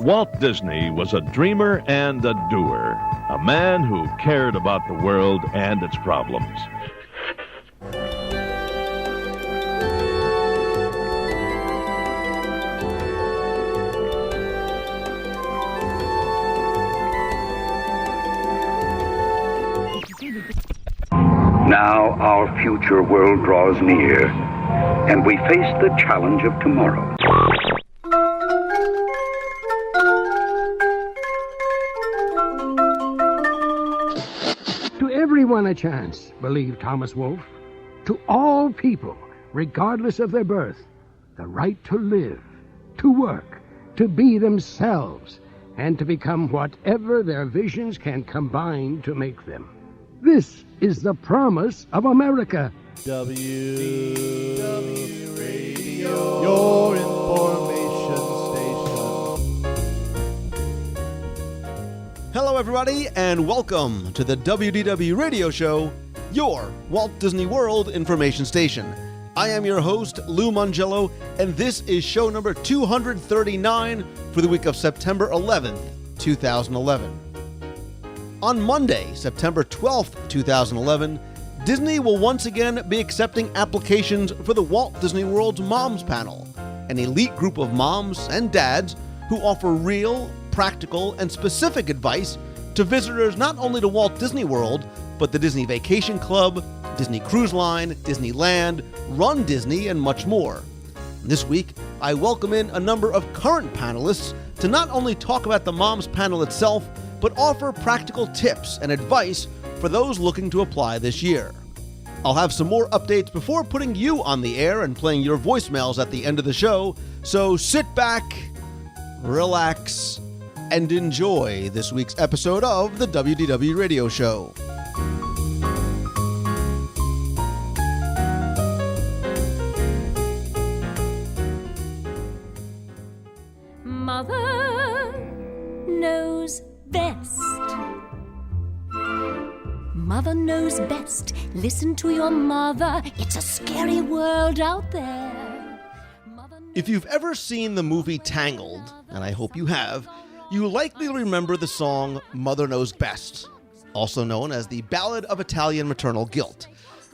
Walt Disney was a dreamer and a doer, a man who cared about the world and its problems. Now our future world draws near, and we face the challenge of tomorrow. To everyone a chance, believed Thomas Wolfe. To all people, regardless of their birth, the right to live, to work, to be themselves, and to become whatever their visions can combine to make them. This is the promise of America. WDW Radio, your information station. Hello, everybody, and welcome to the WDW Radio Show, your Walt Disney World information station. I am your host, Lou Mangello, and this is show number 239 for the week of September 11th, 2011. On Monday, September 12th, 2011, Disney will once again be accepting applications for the Walt Disney World's Moms Panel, an elite group of moms and dads who offer real, practical, and specific advice to visitors not only to Walt Disney World, but the Disney Vacation Club, Disney Cruise Line, Disneyland, Run Disney, and much more. This week, I welcome in a number of current panelists to not only talk about the Moms Panel itself, but offer practical tips and advice for those looking to apply this year. I'll have some more updates before putting you on the air and playing your voicemails at the end of the show, so sit back, relax, and enjoy this week's episode of the WDW Radio Show. Mother knows best. Mother knows best. Listen to your mother. It's a scary world out there. If you've ever seen the movie Tangled, and I hope you have, you likely remember the song Mother Knows Best, also known as the Ballad of Italian Maternal Guilt.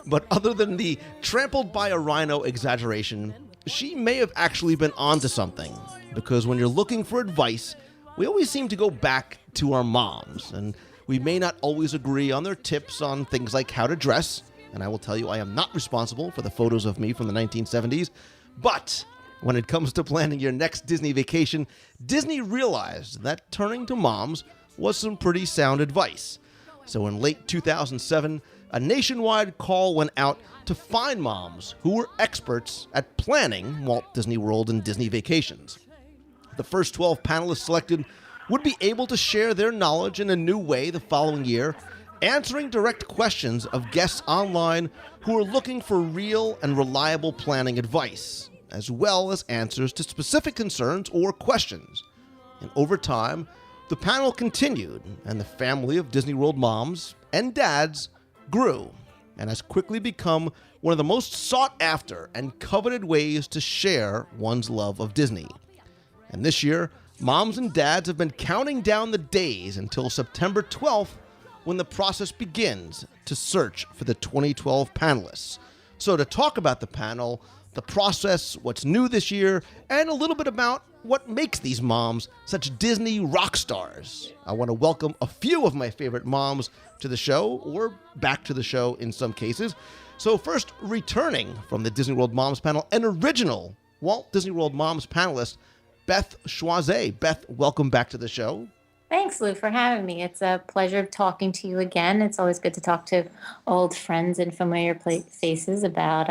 But other than the trampled by a rhino exaggeration, she may have actually been onto something, because when you're looking for advice, we always seem to go back to our moms, and we may not always agree on their tips on things like how to dress, and I will tell you I am not responsible for the photos of me from the 1970s, but when it comes to planning your next Disney vacation, Disney realized that turning to moms was some pretty sound advice. So in late 2007, a nationwide call went out to find moms who were experts at planning Walt Disney World and Disney vacations. The first 12 panelists selected would be able to share their knowledge in a new way the following year, answering direct questions of guests online who are looking for real and reliable planning advice, as well as answers to specific concerns or questions. And over time, the panel continued, and the family of Disney World moms and dads grew, and has quickly become one of the most sought-after and coveted ways to share one's love of Disney. And this year, moms and dads have been counting down the days until September 12th, when the process begins to search for the 2012 panelists. So to talk about the panel, the process, what's new this year, and a little bit about what makes these moms such Disney rock stars, I want to welcome a few of my favorite moms to the show, or back to the show in some cases. So first, returning from the Disney World Moms Panel, an original Walt Disney World Moms panelist, Beth Schwaze. Beth, welcome back to the show. Thanks, Lou, for having me. It's a pleasure talking to you again. It's always good to talk to old friends and familiar faces about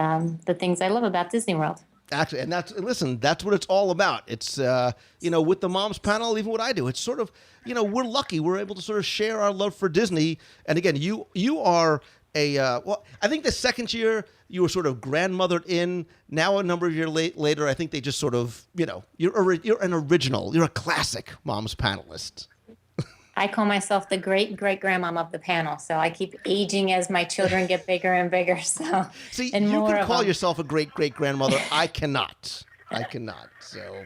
the things I love about Disney World. Actually, and that's what it's all about. It's, with the Moms Panel, even what I do, it's sort of, we're lucky. We're able to sort of share our love for Disney. And again, you are I think the second year you were sort of grandmothered in. Now a number of years later, I think they just sort of, you're an original. You're a classic Moms panelist. I call myself the great-great-grandmom of the panel, so I keep aging as my children get bigger and bigger. So, see, and you more can of call them. yourself a great-great-grandmother. I cannot. So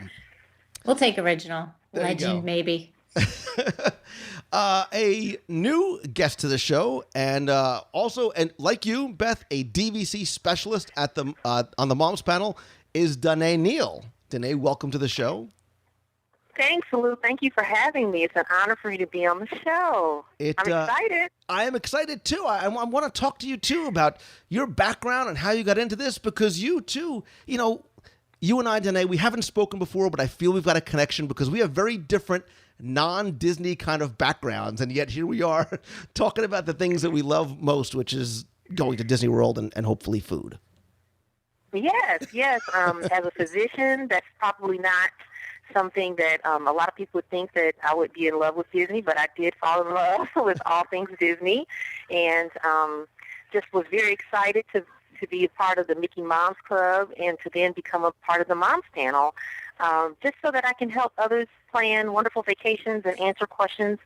We'll take original. There you Legend, go. maybe. A new guest to the show, and also, and like you, Beth, a DVC specialist at the on the Moms panel is Danae Neal. Danae, welcome to the show. Thanks, Lou. Thank you for having me. It's an honor for me to be on the show. I'm excited. I am excited, too. I want to talk to you, too, about your background and how you got into this, because you, too, you and I, Danae, we haven't spoken before, but I feel we've got a connection because we have very different non-Disney kind of backgrounds, and yet here we are talking about the things that we love most, which is going to Disney World and hopefully food. Yes. As a physician, that's probably not something that a lot of people would think that I would be in love with Disney, but I did fall in love with all things Disney, and just was very excited to be a part of the Mickey Moms Club and to then become a part of the Moms panel, just so that I can help others plan wonderful vacations and answer questions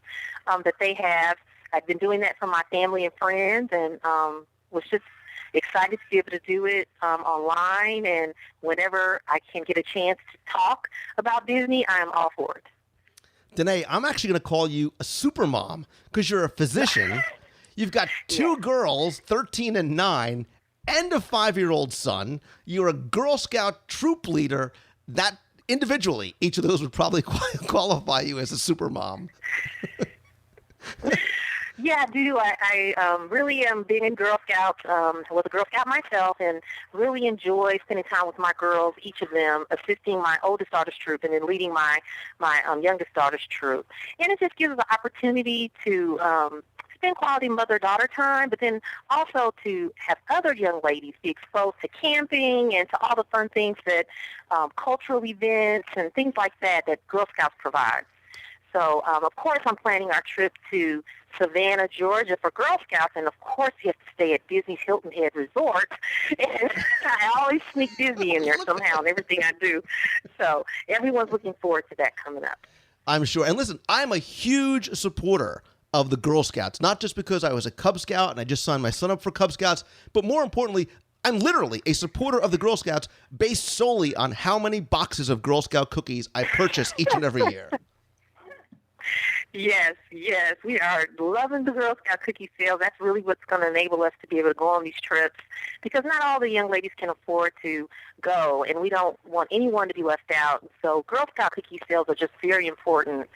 that they have. I've been doing that for my family and friends, and was just excited to be able to do it online, and whenever I can get a chance to talk about Disney, I'm all for it. Danae, I'm actually going to call you a super mom because you're a physician. You've got two girls, 13 and 9, and a 5-year-old son. You're a Girl Scout troop leader. That individually, each of those would probably qualify you as a super mom. Yeah, I do. I really am being in Girl Scouts. I was a Girl Scout myself and really enjoy spending time with my girls, each of them, assisting my oldest daughter's troop and then leading my youngest daughter's troop. And it just gives us an opportunity to spend quality mother-daughter time, but then also to have other young ladies be exposed to camping and to all the fun things that cultural events and things like that Girl Scouts provide. So, of course, I'm planning our trip to Savannah, Georgia for Girl Scouts, and of course you have to stay at Disney's Hilton Head Resort, and I always sneak Disney in there somehow in everything I do. So everyone's looking forward to that coming up. I'm sure. And listen, I'm a huge supporter of the Girl Scouts, not just because I was a Cub Scout and I just signed my son up for Cub Scouts, but more importantly, I'm literally a supporter of the Girl Scouts based solely on how many boxes of Girl Scout cookies I purchase each and every year. Yes, we are loving the Girl Scout cookie sale. That's really what's going to enable us to be able to go on these trips, because not all the young ladies can afford to go, and we don't want anyone to be left out. So Girl Scout cookie sales are just very important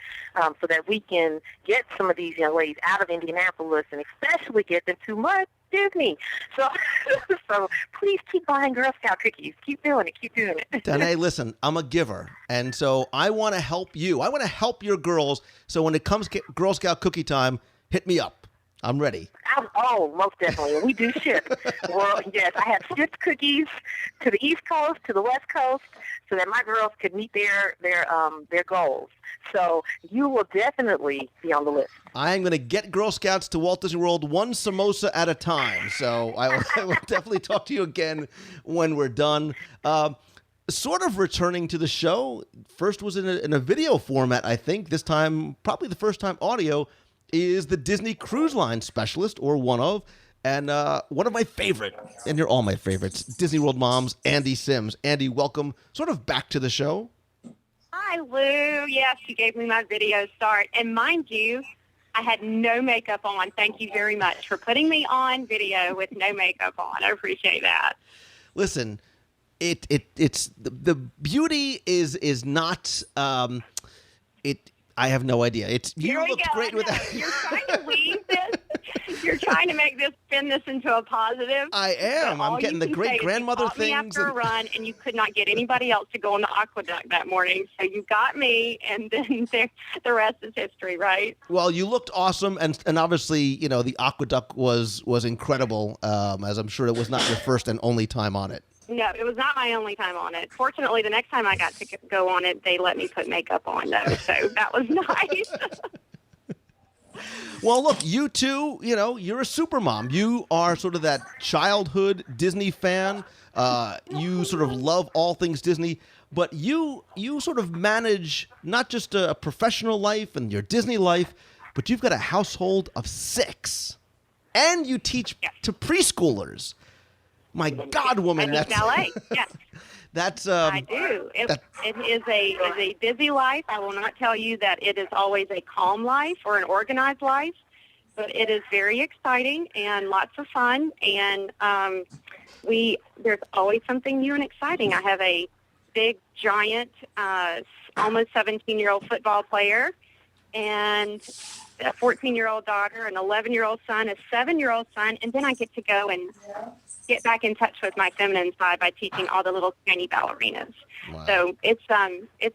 so that we can get some of these young ladies out of Indianapolis and especially get them to Disney. So please keep buying Girl Scout cookies. Keep doing it. Danae, listen, I'm a giver, and so I want to help you. I want to help your girls, so when it comes to Girl Scout cookie time, hit me up. I'm ready. Most definitely. And we do ship. Well, yes, I have shipped cookies to the East Coast, to the West Coast, so that my girls could meet their goals. So you will definitely be on the list. I am going to get Girl Scouts to Walt Disney World one samosa at a time. So I will definitely talk to you again when we're done. Sort of returning to the show, first was in a video format, I think. This time, probably the first time audio, is the Disney Cruise Line specialist, or one of, and one of my favorite, and you're all my favorites, Disney World moms, Andy Sims. Andy, welcome sort of back to the show. Hi, Lou. Yes, you gave me my video start. And mind you, I had no makeup on. Thank you very much for putting me on video with no makeup on. I appreciate that. Listen, it's the beauty is not I have no idea. You looked great with that. You're trying to weave this. You're trying to spin this into a positive. I am. I'm getting the great grandmother things. You after a run, and you could not get anybody else to go on the aqueduct that morning, so you got me, and then the rest is history, right? Well, you looked awesome, and obviously, the aqueduct was incredible. As I'm sure it was not your first and only time on it. No, it was not my only time on it. Fortunately, the next time I got to go on it, they let me put makeup on, though, so that was nice. Well, look, you too, you're a super mom. You are sort of that childhood Disney fan. You sort of love all things Disney, but you sort of manage not just a professional life and your Disney life, but you've got a household of 6, and you teach to preschoolers. My God, woman, ballet. Yes. That's I do. It is a busy life. I will not tell you that it is always a calm life or an organized life, but it is very exciting and lots of fun. And there's always something new and exciting. I have a big, giant, almost 17-year-old football player, and a 14-year-old daughter, an 11-year-old son, a 7-year-old son, and then I get to go and get back in touch with my feminine side by teaching all the little tiny ballerinas. Wow. So it's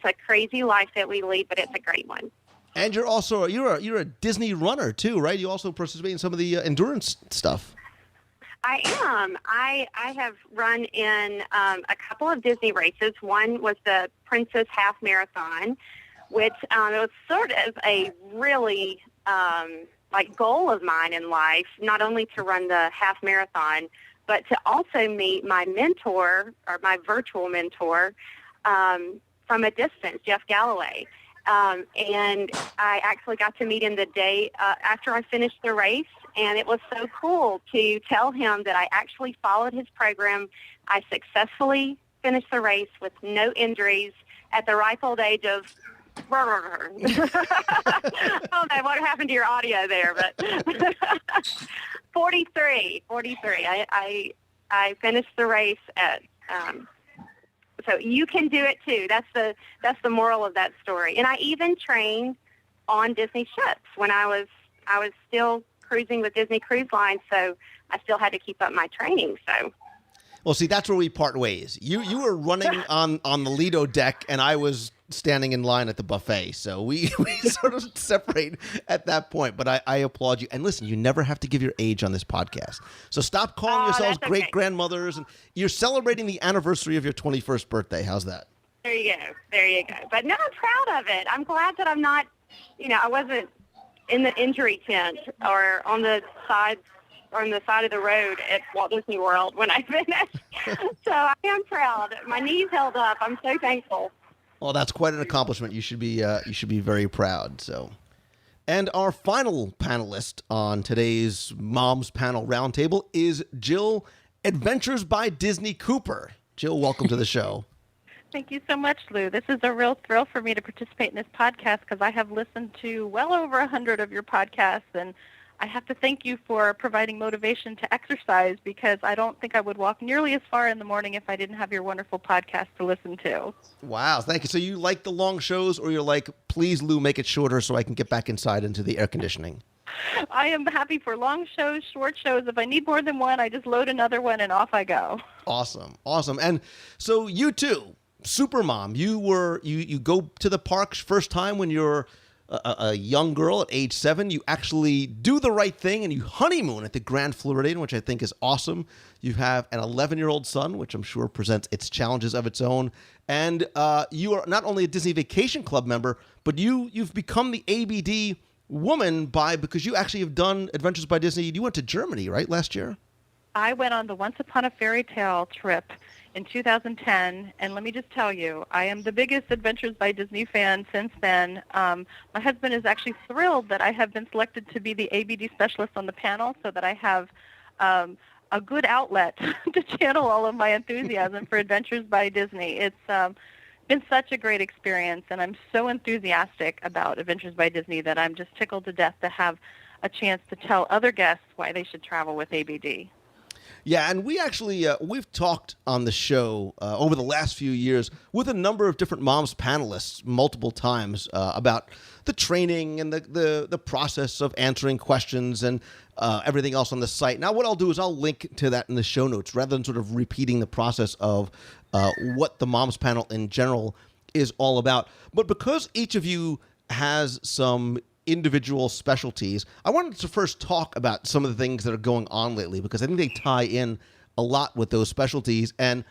a crazy life that we lead, but it's a great one. And you're also you're a Disney runner too, right? You also participate in some of the endurance stuff. I am. I have run in a couple of Disney races. One was the Princess Half Marathon, which it was sort of a really goal of mine in life, not only to run the half marathon, but to also meet my mentor, or my virtual mentor, from a distance, Jeff Galloway. And I actually got to meet him the day after I finished the race, and it was so cool to tell him that I actually followed his program. I successfully finished the race with no injuries at the ripe old age of I don't know what happened to your audio there, but 43. I finished the race at so you can do it too. That's the moral of that story. And I even trained on Disney ships when I was still cruising with Disney Cruise Line, so I still had to keep up my training. So well, see, that's where we part ways. You were running on the Lido deck, and I was standing in line at the buffet. So we sort of separate at that point. But I applaud you. And listen, you never have to give your age on this podcast. So stop calling yourselves great grandmothers. And you're celebrating the anniversary of your 21st birthday. How's that? There you go. But no, I'm proud of it. I'm glad that I'm not, I wasn't in the injury tent or on the side of the road at Walt Disney World when I finished. So I am proud. My knees held up. I'm so thankful. Well, that's quite an accomplishment. You should be very proud. So, and our final panelist on today's Moms Panel Roundtable is Jill Adventures by Disney Cooper. Jill, welcome to the show. Thank you so much, Lou. This is a real thrill for me to participate in this podcast because I have listened to well over 100 of your podcasts, and I have to thank you for providing motivation to exercise because I don't think I would walk nearly as far in the morning if I didn't have your wonderful podcast to listen to. Wow, thank you. So you like the long shows, or you're like, please, Lou, make it shorter so I can get back inside into the air conditioning? I am happy for long shows, short shows. If I need more than one, I just load another one and off I go. Awesome. And so you too, super mom, you go to the parks first time when you're a young girl at age 7. You actually do the right thing and you honeymoon at the Grand Floridian, which I think is awesome. You have an 11-year-old son, which I'm sure presents its challenges of its own. And you are not only a Disney Vacation Club member, but you've become the ABD woman because you actually have done Adventures by Disney. You went to Germany, right, last year? I went on the Once Upon a Fairy Tale trip in 2010, and let me just tell you, I am the biggest Adventures by Disney fan since then. My husband is actually thrilled that I have been selected to be the ABD specialist on the panel so that I have a good outlet to channel all of my enthusiasm for Adventures by Disney. It's been such a great experience, and I'm so enthusiastic about Adventures by Disney that I'm just tickled to death to have a chance to tell other guests why they should travel with ABD. Yeah, and we actually, we've talked on the show over the last few years with a number of different moms panelists multiple times about the training and the process of answering questions and everything else on the site. Now, what I'll do is I'll link to that in the show notes rather than sort of repeating the process of what the moms panel in general is all about. But because each of you has some individual specialties, I wanted to first talk about some of the things that are going on lately because I think they tie in a lot with those specialties. And,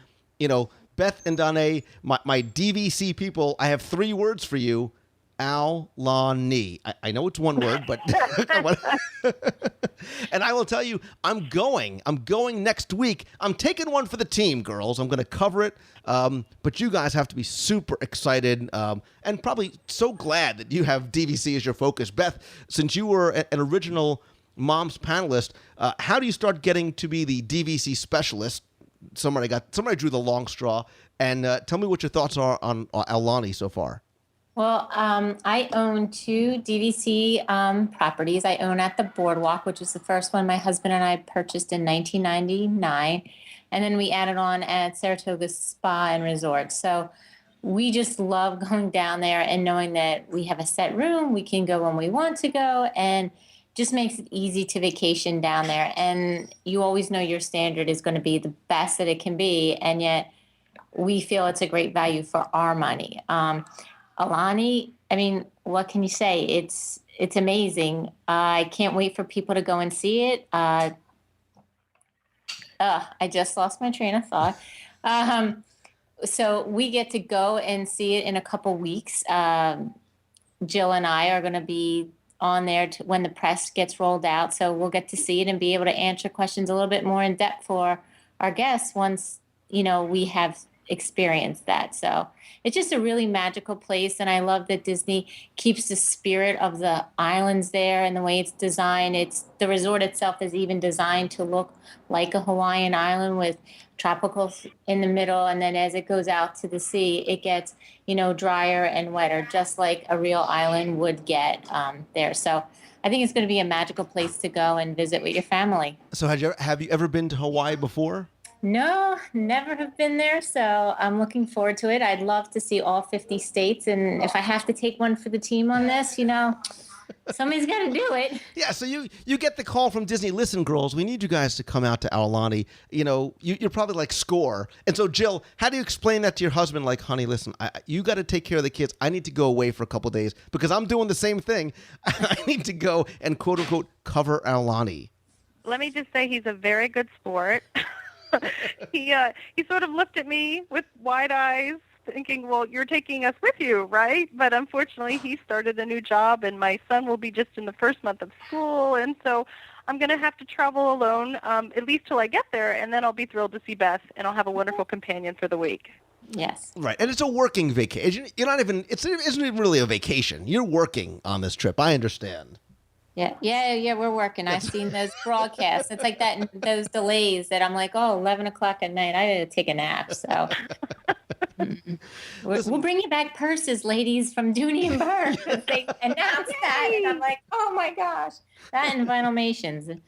Beth and Danae, my DVC people, I have 3 words for you. Al-la-ni. I know it's one word, but and I will tell you, I'm going next week. I'm taking one for the team, girls. I'm going to cover it. But you guys have to be super excited and probably so glad that you have DVC as your focus. Beth, since you were an original Moms panelist, how do you start getting to be the DVC specialist? Somebody drew the long straw. And tell me what your thoughts are on Aulani so far. Well, I own two DVC properties. I own at the Boardwalk, which was the first one my husband and I purchased in 1999. And then we added on at Saratoga Spa and Resort. So we just love going down there and knowing that we have a set room. We can go when we want to go, and just makes it easy to vacation down there. And you always know your standard is going to be the best that it can be. And yet we feel it's a great value for our money. Aulani, I mean, what can you say? It's amazing. I can't wait for people to go and see it. I just lost my train of thought. So we get to go and see it in a couple weeks. Jill and I are going to be on there when the press gets rolled out. So we'll get to see it and be able to answer questions a little bit more in depth for our guests once, we have experienced that. So it's just a really magical place. And I love that Disney keeps the spirit of the islands there and the way it's designed. The resort itself is even designed to look like a Hawaiian island with tropicals in the middle. And then as it goes out to the sea, it gets, drier and wetter, just like a real island would get there. So I think it's going to be a magical place to go and visit with your family. So have you ever been to Hawaii before? No, never have been there, so I'm looking forward to it. I'd love to see all 50 states, and if I have to take one for the team on this, somebody's got to do it. Yeah, so you get the call from Disney, listen, girls, we need you guys to come out to Aulani. You're probably like, score. And so, Jill, how do you explain that to your husband? Like, honey, listen, you got to take care of the kids. I need to go away for a couple of days because I'm doing the same thing. I need to go and, quote unquote, cover Aulani. Let me just say he's a very good sport. He sort of looked at me with wide eyes, thinking, well, you're taking us with you, right? But unfortunately, he started a new job, and my son will be just in the first month of school, and so I'm going to have to travel alone, at least till I get there, and then I'll be thrilled to see Beth, and I'll have a wonderful companion for the week. Yes. Right, and it's a working vacation. It isn't even really a vacation. You're working on this trip. I understand. Yeah, we're working. I've seen those broadcasts. It's like that, those delays that I'm like, 11 o'clock at night, I gotta take a nap. So we'll bring you back purses, ladies, from Dooney and Burke. They announced that, and I'm like, oh my gosh, that and Vinylmations.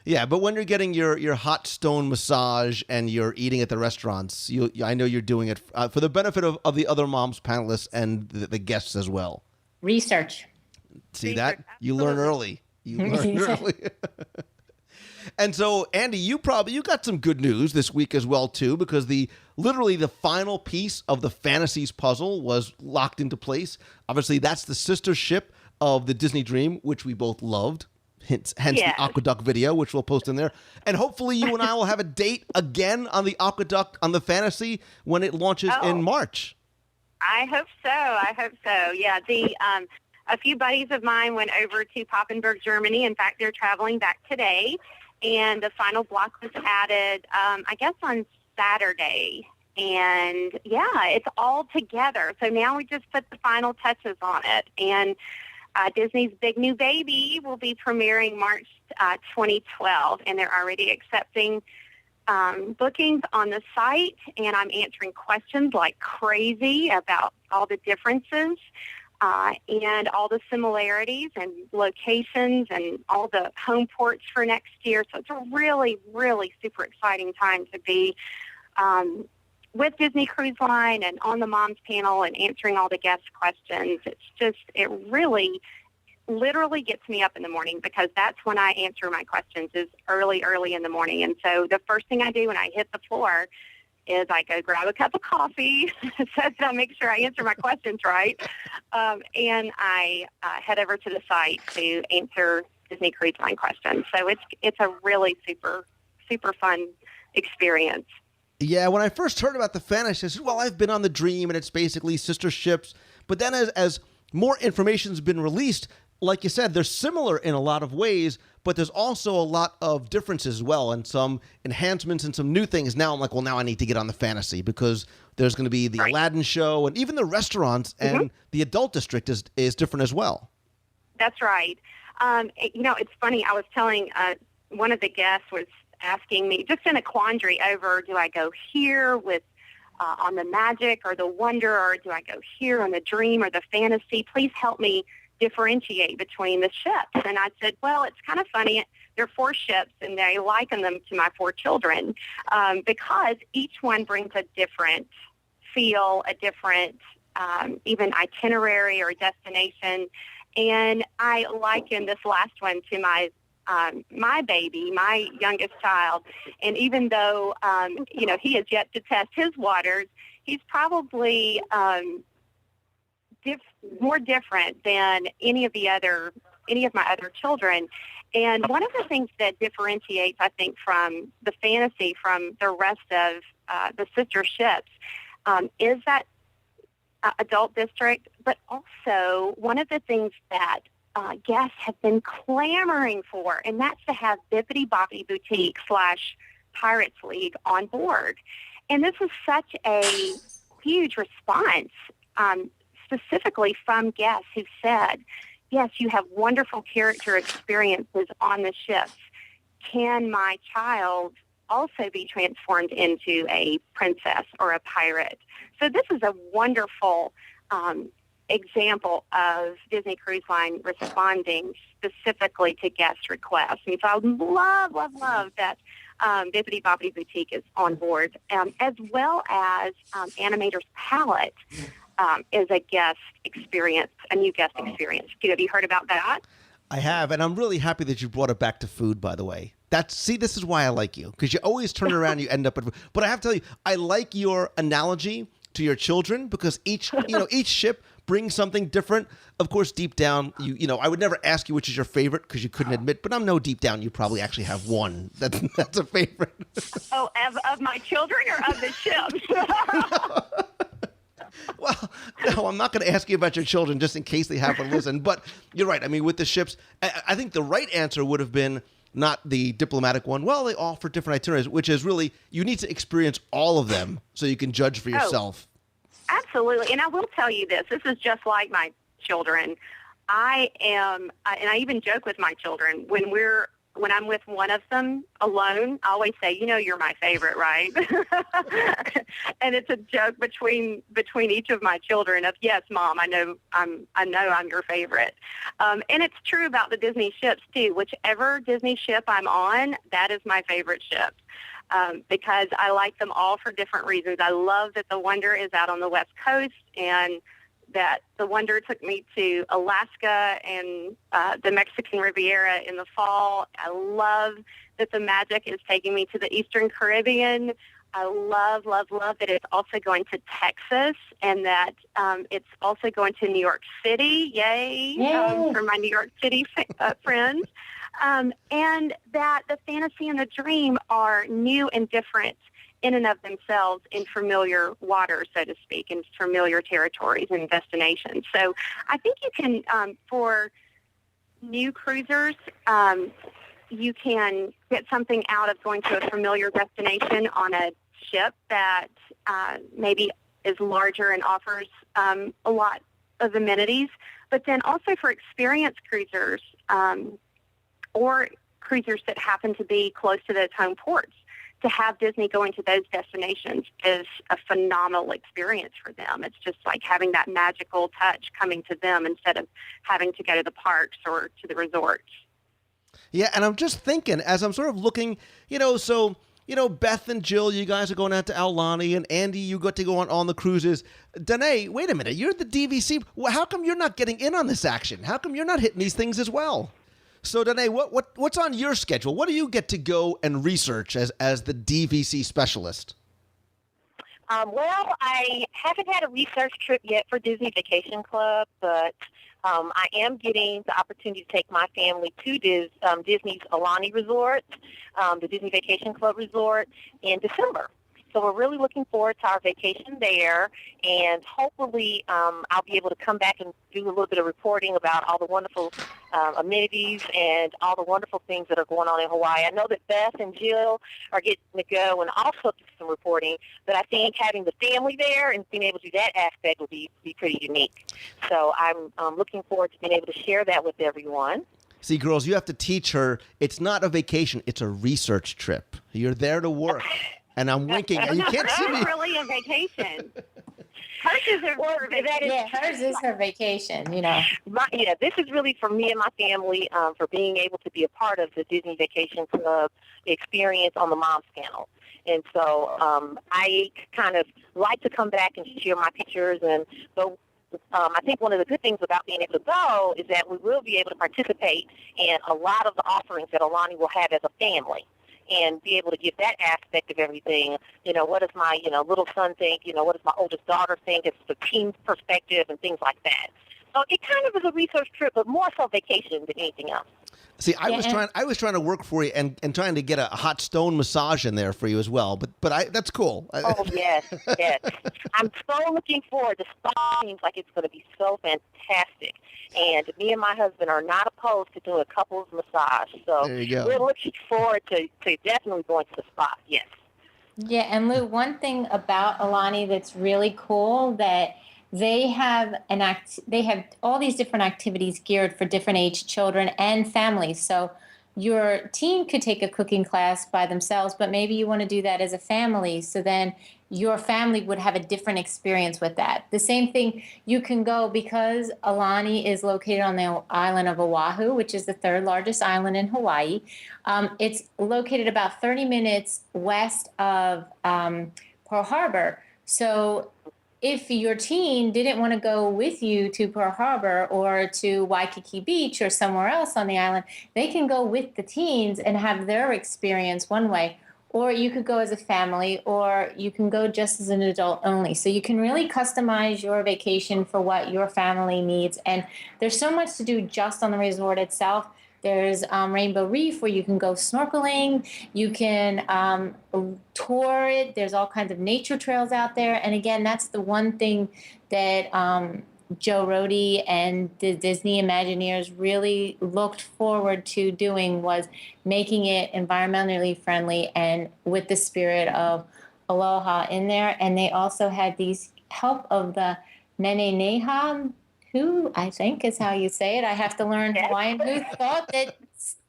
Yeah, but when you're getting your hot stone massage and you're eating at the restaurants, I know you're doing it for the benefit of the other moms panelists and the guests as well. Research. See that? You learn early. And so, Andy, you got some good news this week as well, too, because literally the final piece of the Fantasies puzzle was locked into place. Obviously, that's the sister ship of the Disney Dream, which we both loved. Hence the Aqueduct video, which we'll post in there. And hopefully you and I will have a date again on the Aqueduct, on the Fantasy, when it launches in March. I hope so. Yeah, a few buddies of mine went over to Papenburg, Germany. In fact, they're traveling back today. And the final block was added, I guess, on Saturday. And, it's all together. So now we just put the final touches on it. And Disney's Big New Baby will be premiering March 2012. And they're already accepting bookings on the site. And I'm answering questions like crazy about all the differences. And all the similarities and locations and all the home ports for next year. So it's a really, really super exciting time to be with Disney Cruise Line and on the Moms panel and answering all the guest questions. It really literally gets me up in the morning because that's when I answer my questions is early in the morning. And so the first thing I do when I hit the floor is I go grab a cup of coffee so that I make sure I answer my questions right. And I head over to the site to answer Disney Cruise Line questions. So it's a really super, super fun experience. Yeah, when I first heard about the Fantasy, I said, well, I've been on the Dream, and it's basically sister ships. But then as more information's been released, like you said, they're similar in a lot of ways, but there's also a lot of differences as well and some enhancements and some new things. Now I'm like, well, now I need to get on the Fantasy because there's going to be the Aladdin show and even the restaurants and the adult district is different as well. That's right. It's funny. I was telling one of the guests was asking me just in a quandary over, do I go here with on the magic or the wonder, or do I go here on the dream or the fantasy? Please help me differentiate between the ships. And I said, well, it's kind of funny. There are 4 ships, and they liken them to my 4 children because each one brings a different feel, a different even itinerary or destination. And I liken this last one to my baby, my youngest child. And even though, he has yet to test his waters, he's probably more different than any of my other children. And one of the things that differentiates, I think, from the fantasy from the rest of the sister ships is that adult district, but also one of the things that guests have been clamoring for, and that's to have Bippity Boppity Boutique / Pirates League on board. And this was such a huge response, specifically from guests who said, yes, you have wonderful character experiences on the ships. Can my child also be transformed into a princess or a pirate? So this is a wonderful example of Disney Cruise Line responding specifically to guest requests. And so I would love that Bippity Boppity Boutique is on board, as well as Animator's Palette is a guest experience, a new guest experience. Have you heard about that? I have, and I'm really happy that you brought it back to food, by the way. This is why I like you, because you always turn around and you end up at food. But I have to tell you, I like your analogy to your children, because each ship brings something different. Of course, deep down, I would never ask you which is your favorite, because you couldn't admit, but I know deep down you probably actually have one that's a favorite. Oh, of my children or of the ships? Well, no, I'm not going to ask you about your children just in case they happen to listen. But you're right. I mean, with the ships, I think the right answer would have been not the diplomatic one. Well, they offer different itineraries, which is really, you need to experience all of them so you can judge for yourself. Oh, absolutely. And I will tell you this. This is just like my children. And I even joke with my children when I'm with one of them alone, I always say, you're my favorite, right? And it's a joke between each of my children of, yes, Mom, I know I'm your favorite. And it's true about the Disney ships too. Whichever Disney ship I'm on, that is my favorite ship. Because I like them all for different reasons. I love that the Wonder is out on the West Coast, and that the Wonder took me to Alaska and the Mexican Riviera in the fall. I love that the Magic is taking me to the Eastern Caribbean. I love that it's also going to Texas, and that it's also going to New York City. Yay. For my New York City friends. And that the fantasy and the dream are new and different in and of themselves in familiar waters, so to speak, in familiar territories and destinations. So I think you can, for new cruisers, you can get something out of going to a familiar destination on a ship that maybe is larger and offers a lot of amenities. But then also for experienced cruisers or cruisers that happen to be close to those home ports, to have Disney going to those destinations is a phenomenal experience for them. It's just like having that magical touch coming to them instead of having to go to the parks or to the resorts. Yeah, and I'm just thinking, as I'm sort of looking, Beth and Jill, you guys are going out to Aulani, and Andy, you got to go on the cruises. Danae, wait a minute, you're the DVC. Well, how come you're not getting in on this action? How come you're not hitting these things as well? So, Danae, what's on your schedule? What do you get to go and research as the DVC specialist? Well, I haven't had a research trip yet for Disney Vacation Club, but I am getting the opportunity to take my family to Disney's Aulani Resort, the Disney Vacation Club Resort, in December. So we're really looking forward to our vacation there, and hopefully I'll be able to come back and do a little bit of reporting about all the wonderful amenities and all the wonderful things that are going on in Hawaii. I know that Beth and Jill are getting to go and also do some reporting, but I think having the family there and being able to do that aspect would be pretty unique. So I'm looking forward to being able to share that with everyone. See, girls, you have to teach her it's not a vacation, it's a research trip. You're there to work. and I'm winking, and you can't see me. It's really a vacation. Hers is her vacation. Hers is her vacation, you know. This is really for me and my family, for being able to be a part of the Disney Vacation Club experience on the Moms Panel. And so I kind of like to come back and share my pictures. And so I think one of the good things about being able to go is that we will be able to participate in a lot of the offerings that Alani will have as a family, and be able to give that aspect of everything. You know, what does my, little son think? You know, what does my oldest daughter think? It's the team's perspective and things like that. So it kind of is a research trip, but more so vacation than anything else. See, I was trying to work for you and trying to get a hot stone massage in there for you as well. But that's cool. Oh, yes. I'm so looking forward. The spa seems like it's going to be so fantastic. And me and my husband are not opposed to doing a couples massage. So there you go. We're looking forward to definitely going to the spa, yes. Yeah, and Lou, one thing about Alani that's really cool that they have all these different activities geared for different age children and families. So your teen could take a cooking class by themselves, but maybe you want to do that as a family. So then your family would have a different experience with that. The same thing, you can go, because Alani is located on the island of Oahu, which is the third largest island in Hawaii. It's located about 30 minutes west of Pearl Harbor. So if your teen didn't want to go with you to Pearl Harbor or to Waikiki Beach or somewhere else on the island, they can go with the teens and have their experience one way. Or you could go as a family, or you can go just as an adult only. So you can really customize your vacation for what your family needs. And there's so much to do just on the resort itself. There's Rainbow Reef, where you can go snorkeling. You can tour it. There's all kinds of nature trails out there. And again, that's the one thing that Joe Rohde and the Disney Imagineers really looked forward to doing, was making it environmentally friendly and with the spirit of aloha in there. And they also had these help of the Nene Neha, who I think is how you say it. I have to learn Hawaiian. Who thought that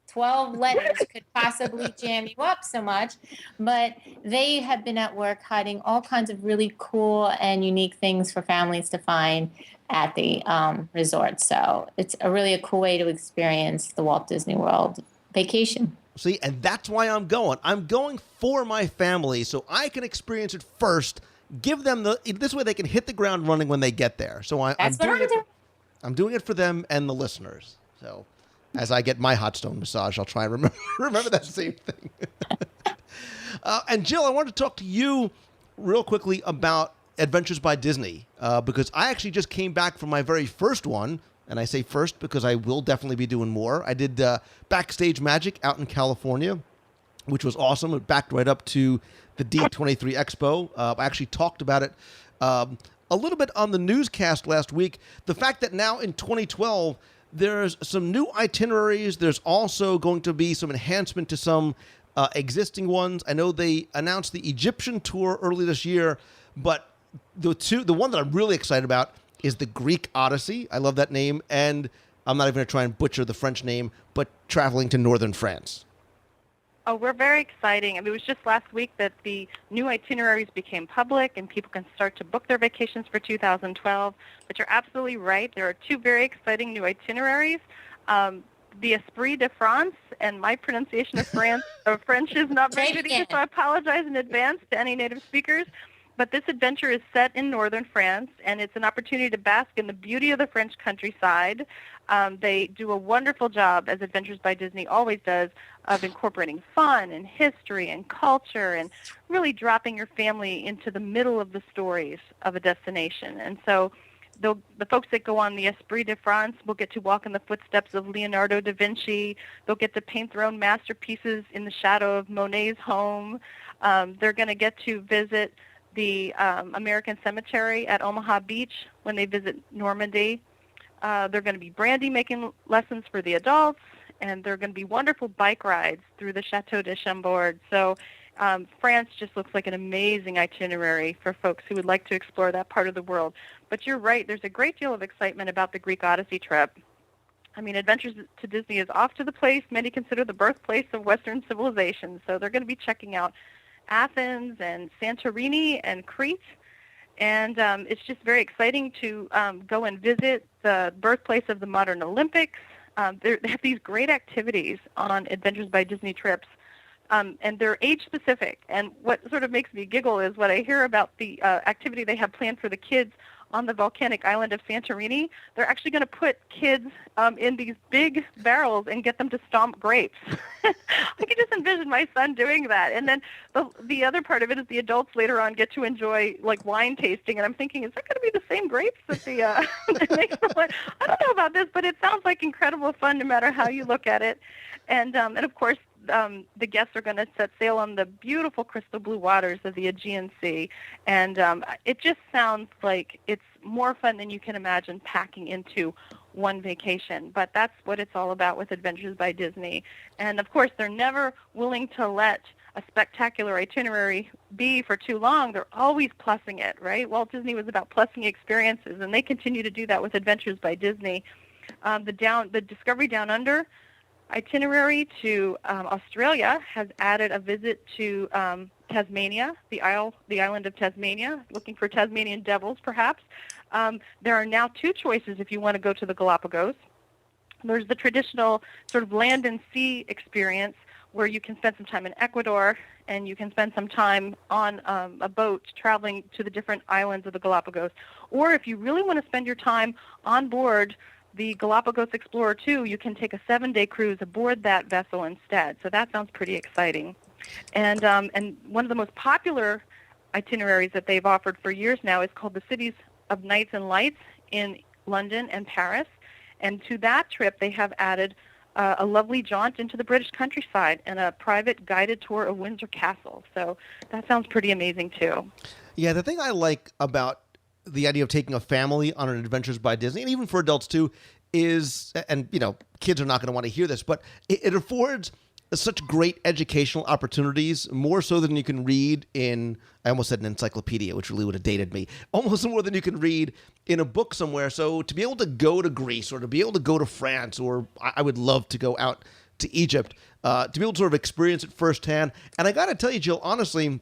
12 letters could possibly jam you up so much? But they have been at work hiding all kinds of really cool and unique things for families to find at the resort. So it's really a cool way to experience the Walt Disney World vacation. See, and that's why I'm going. I'm going for my family so I can experience it first. Give them this way they can hit the ground running when they get there. So I'm doing it for them and the listeners. So as I get my hot stone massage, I'll try and remember that same thing. And Jill, I wanted to talk to you real quickly about Adventures by Disney, because I actually just came back from my very first one. And I say first because I will definitely be doing more. I did Backstage Magic out in California, which was awesome. It backed right up to the D23 Expo. I actually talked about it a little bit on the newscast last week. The fact that now in 2012, there's some new itineraries. There's also going to be some enhancement to some existing ones. I know they announced the Egyptian tour early this year, but the one that I'm really excited about is the Greek Odyssey. I love that name. And I'm not even going to try and butcher the French name, but traveling to northern France. Oh, we're very exciting. I mean, it was just last week that the new itineraries became public and people can start to book their vacations for 2012. But you're absolutely right. There are two very exciting new itineraries. The Esprit de France, and my pronunciation of French is not very good either, so I apologize in advance to any native speakers. But this adventure is set in northern France, and it's an opportunity to bask in the beauty of the French countryside. They do a wonderful job, as Adventures by Disney always does, of incorporating fun and history and culture and really dropping your family into the middle of the stories of a destination. And so the folks that go on the Esprit de France will get to walk in the footsteps of Leonardo da Vinci. They'll get to paint their own masterpieces in the shadow of Monet's home. They're going to get to visit the American Cemetery at Omaha Beach when they visit Normandy. They're going to be brandy making lessons for the adults, and there are going to be wonderful bike rides through the Chateau de Chambord. So France just looks like an amazing itinerary for folks who would like to explore that part of the world. But you're right, there's a great deal of excitement about the Greek Odyssey trip. I mean, Adventures to Disney is off to the place many consider the birthplace of Western civilization. So they're going to be checking out Athens and Santorini and Crete. And it's just very exciting to go and visit the birthplace of the modern Olympics. They have these great activities on Adventures by Disney trips, and they're age-specific. And what sort of makes me giggle is what I hear about the activity they have planned for the kids on the volcanic island of Santorini. They're actually going to put kids in these big barrels and get them to stomp grapes. I can just envision my son doing that. And then the other part of it is the adults later on get to enjoy like wine tasting. And I'm thinking, is that going to be the same grapes that the I don't know about this, but it sounds like incredible fun no matter how you look at it. And of course, the guests are going to set sail on the beautiful crystal blue waters of the Aegean Sea. And it just sounds like it's more fun than you can imagine packing into one vacation. But that's what it's all about with Adventures by Disney. And, of course, they're never willing to let a spectacular itinerary be for too long. They're always plussing it, right? Walt Disney was about plussing experiences, and they continue to do that with Adventures by Disney. The Discovery Down Under itinerary to Australia has added a visit to Tasmania, the island of Tasmania, looking for Tasmanian devils, perhaps. There are now two choices if you want to go to the Galapagos. There's the traditional sort of land and sea experience where you can spend some time in Ecuador and you can spend some time on a boat traveling to the different islands of the Galapagos. Or if you really want to spend your time on board the Galapagos Explorer 2, you can take a 7-day cruise aboard that vessel instead. So that sounds pretty exciting. And one of the most popular itineraries that they've offered for years now is called the Cities of Nights and Lights in London and Paris. And to that trip, they have added a lovely jaunt into the British countryside and a private guided tour of Windsor Castle. So that sounds pretty amazing, too. Yeah, the thing I like about the idea of taking a family on an Adventures by Disney, and even for adults too, is, and kids are not going to want to hear this, but it affords such great educational opportunities, more so than you can read in, I almost said an encyclopedia, which really would have dated me, almost more than you can read in a book somewhere. So to be able to go to Greece or to be able to go to France, or I would love to go out to Egypt, to be able to sort of experience it firsthand. And I got to tell you, Jill, honestly,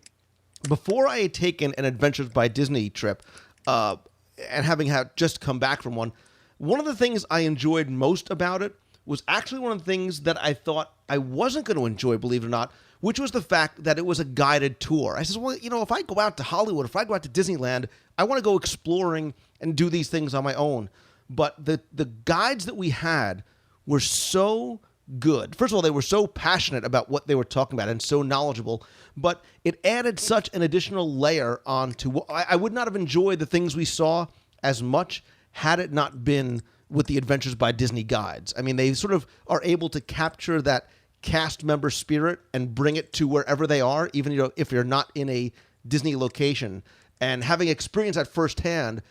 before I had taken an Adventures by Disney trip, and having had just come back from one of the things I enjoyed most about it was actually one of the things that I thought I wasn't going to enjoy, believe it or not, which was the fact that it was a guided tour. I said, well, if I go out to Hollywood, if I go out to Disneyland, I want to go exploring and do these things on my own. But the guides that we had were so good. First of all, they were so passionate about what they were talking about and so knowledgeable, but it added such an additional layer onto. I would not have enjoyed the things we saw as much had it not been with the Adventures by Disney guides. I mean, they sort of are able to capture that cast member spirit and bring it to wherever they are, even if you're not in a Disney location. And having experienced that firsthand,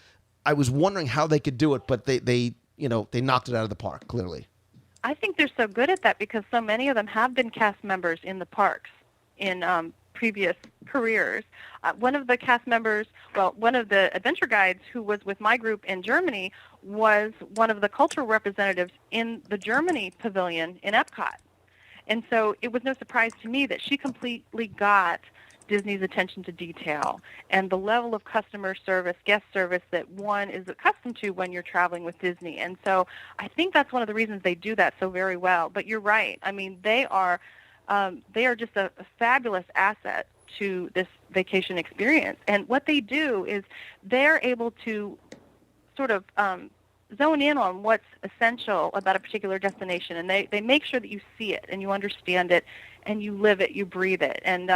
I was wondering how they could do it, but they knocked it out of the park, clearly. I think they're so good at that because so many of them have been cast members in the parks in previous careers. One of the cast members, one of the adventure guides who was with my group in Germany was one of the cultural representatives in the Germany pavilion in Epcot. And so it was no surprise to me that she completely got Disney's attention to detail and the level of customer service, guest service that one is accustomed to when you're traveling with Disney. And so I think that's one of the reasons they do that so very well. But you're right. I mean, they are just a fabulous asset to this vacation experience. And what they do is they're able to sort of zone in on what's essential about a particular destination, and they make sure that you see it and you understand it and you live it, you breathe it. And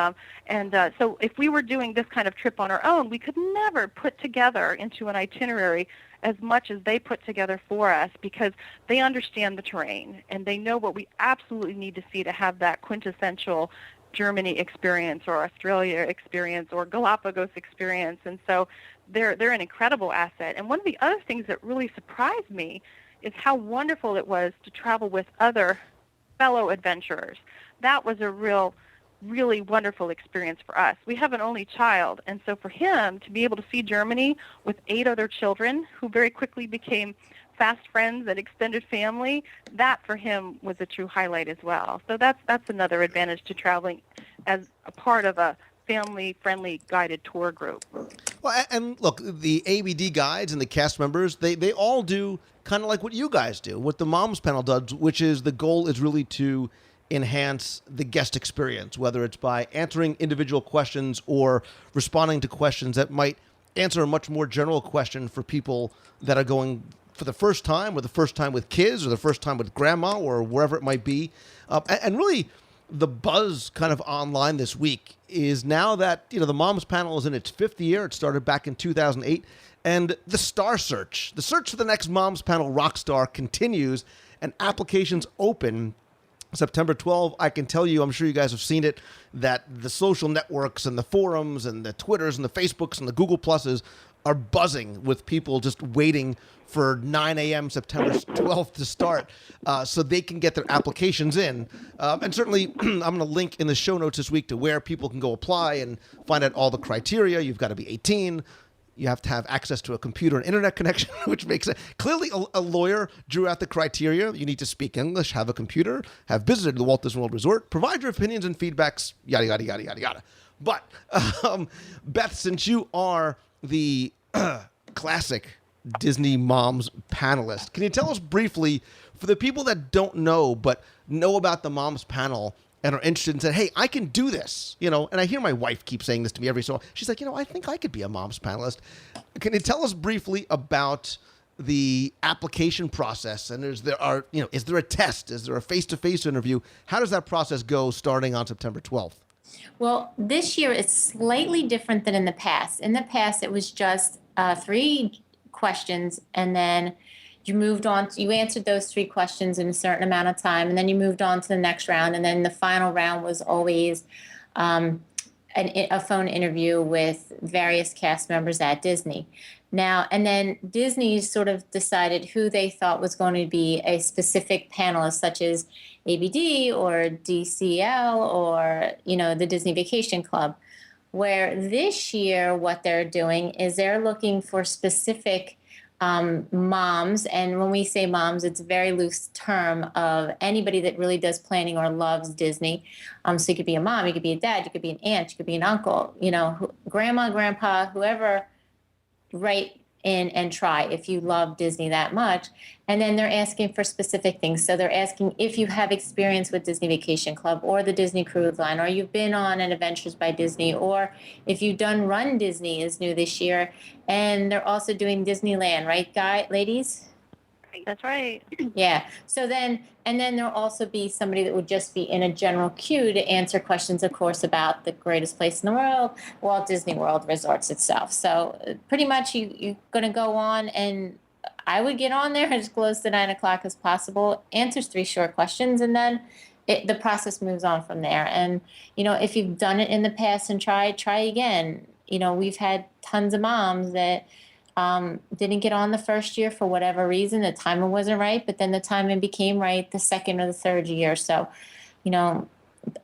so if we were doing this kind of trip on our own, we could never put together into an itinerary as much as they put together for us because they understand the terrain and they know what we absolutely need to see to have that quintessential Germany experience or Australia experience or Galapagos experience. And so they're an incredible asset. And one of the other things that really surprised me is how wonderful it was to travel with other fellow adventurers. That was a really wonderful experience for us. We have an only child, and so for him to be able to see Germany with 8 other children who very quickly became fast friends and extended family, that for him was a true highlight as well. So that's another advantage to traveling as a part of a family-friendly guided tour group. Well, and look, the ABD guides and the cast members, they all do kind of like what you guys do, what the Moms panel does, which is the goal is really to enhance the guest experience, whether it's by answering individual questions or responding to questions that might answer a much more general question for people that are going for the first time, or the first time with kids, or the first time with grandma, or wherever it might be. And really, the buzz kind of online this week is now that, the Moms panel is in its 5th year. It started back in 2008. And the search for the next Moms panel rock star continues, and applications open September 12th. I can tell you, I'm sure you guys have seen it, that the social networks and the forums and the Twitters and the Facebooks and the Google Pluses are buzzing with people just waiting for 9 a.m. September 12th to start so they can get their applications in. And certainly, I'm going to link in the show notes this week to where people can go apply and find out all the criteria. You've got to be 18. You have to have access to a computer and internet connection, which makes it clearly a lawyer drew out the criteria. You need to speak English, have a computer, have visited the Walt Disney World Resort, provide your opinions and feedbacks, yada, yada, yada, yada, yada. But, Beth, since you are the classic Disney Moms panelist, can you tell us briefly, for the people that don't know but know about the Moms panel and are interested and said, hey, I can do this, and I hear my wife keep saying this to me every so often. She's like, I think I could be a Moms panelist. Can you tell us briefly about the application process? And is there a test? Is there a face-to-face interview? How does that process go starting on September 12th? Well, this year it's slightly different than in the past. In the past, it was just 3 questions, and then you moved on. You answered those 3 questions in a certain amount of time, and then you moved on to the next round. And then the final round was always a phone interview with various cast members at Disney. Now, and then Disney sort of decided who they thought was going to be a specific panelist, such as ABD or DCL or, the Disney Vacation Club. Where this year, what they're doing is they're looking for specific moms. And when we say moms, it's a very loose term of anybody that really does planning or loves Disney. So you could be a mom, you could be a dad, you could be an aunt, you could be an uncle, grandma, grandpa, whoever, write in and try if you love Disney that much. And then they're asking for specific things. So they're asking if you have experience with Disney Vacation Club or the Disney Cruise Line, or you've been on an Adventures by Disney, or if you've done Run Disney is new this year. And they're also doing Disneyland, right, ladies? That's right. Yeah. So then there'll also be somebody that would just be in a general queue to answer questions, of course, about the greatest place in the world, Walt Disney World Resorts itself. So pretty much you're going to go on, and I would get on there as close to 9 o'clock as possible, answers 3 short questions, and then the process moves on from there. And, if you've done it in the past and try again. We've had tons of moms that didn't get on the first year for whatever reason. The timing wasn't right, but then the timing became right the second or the third year. So,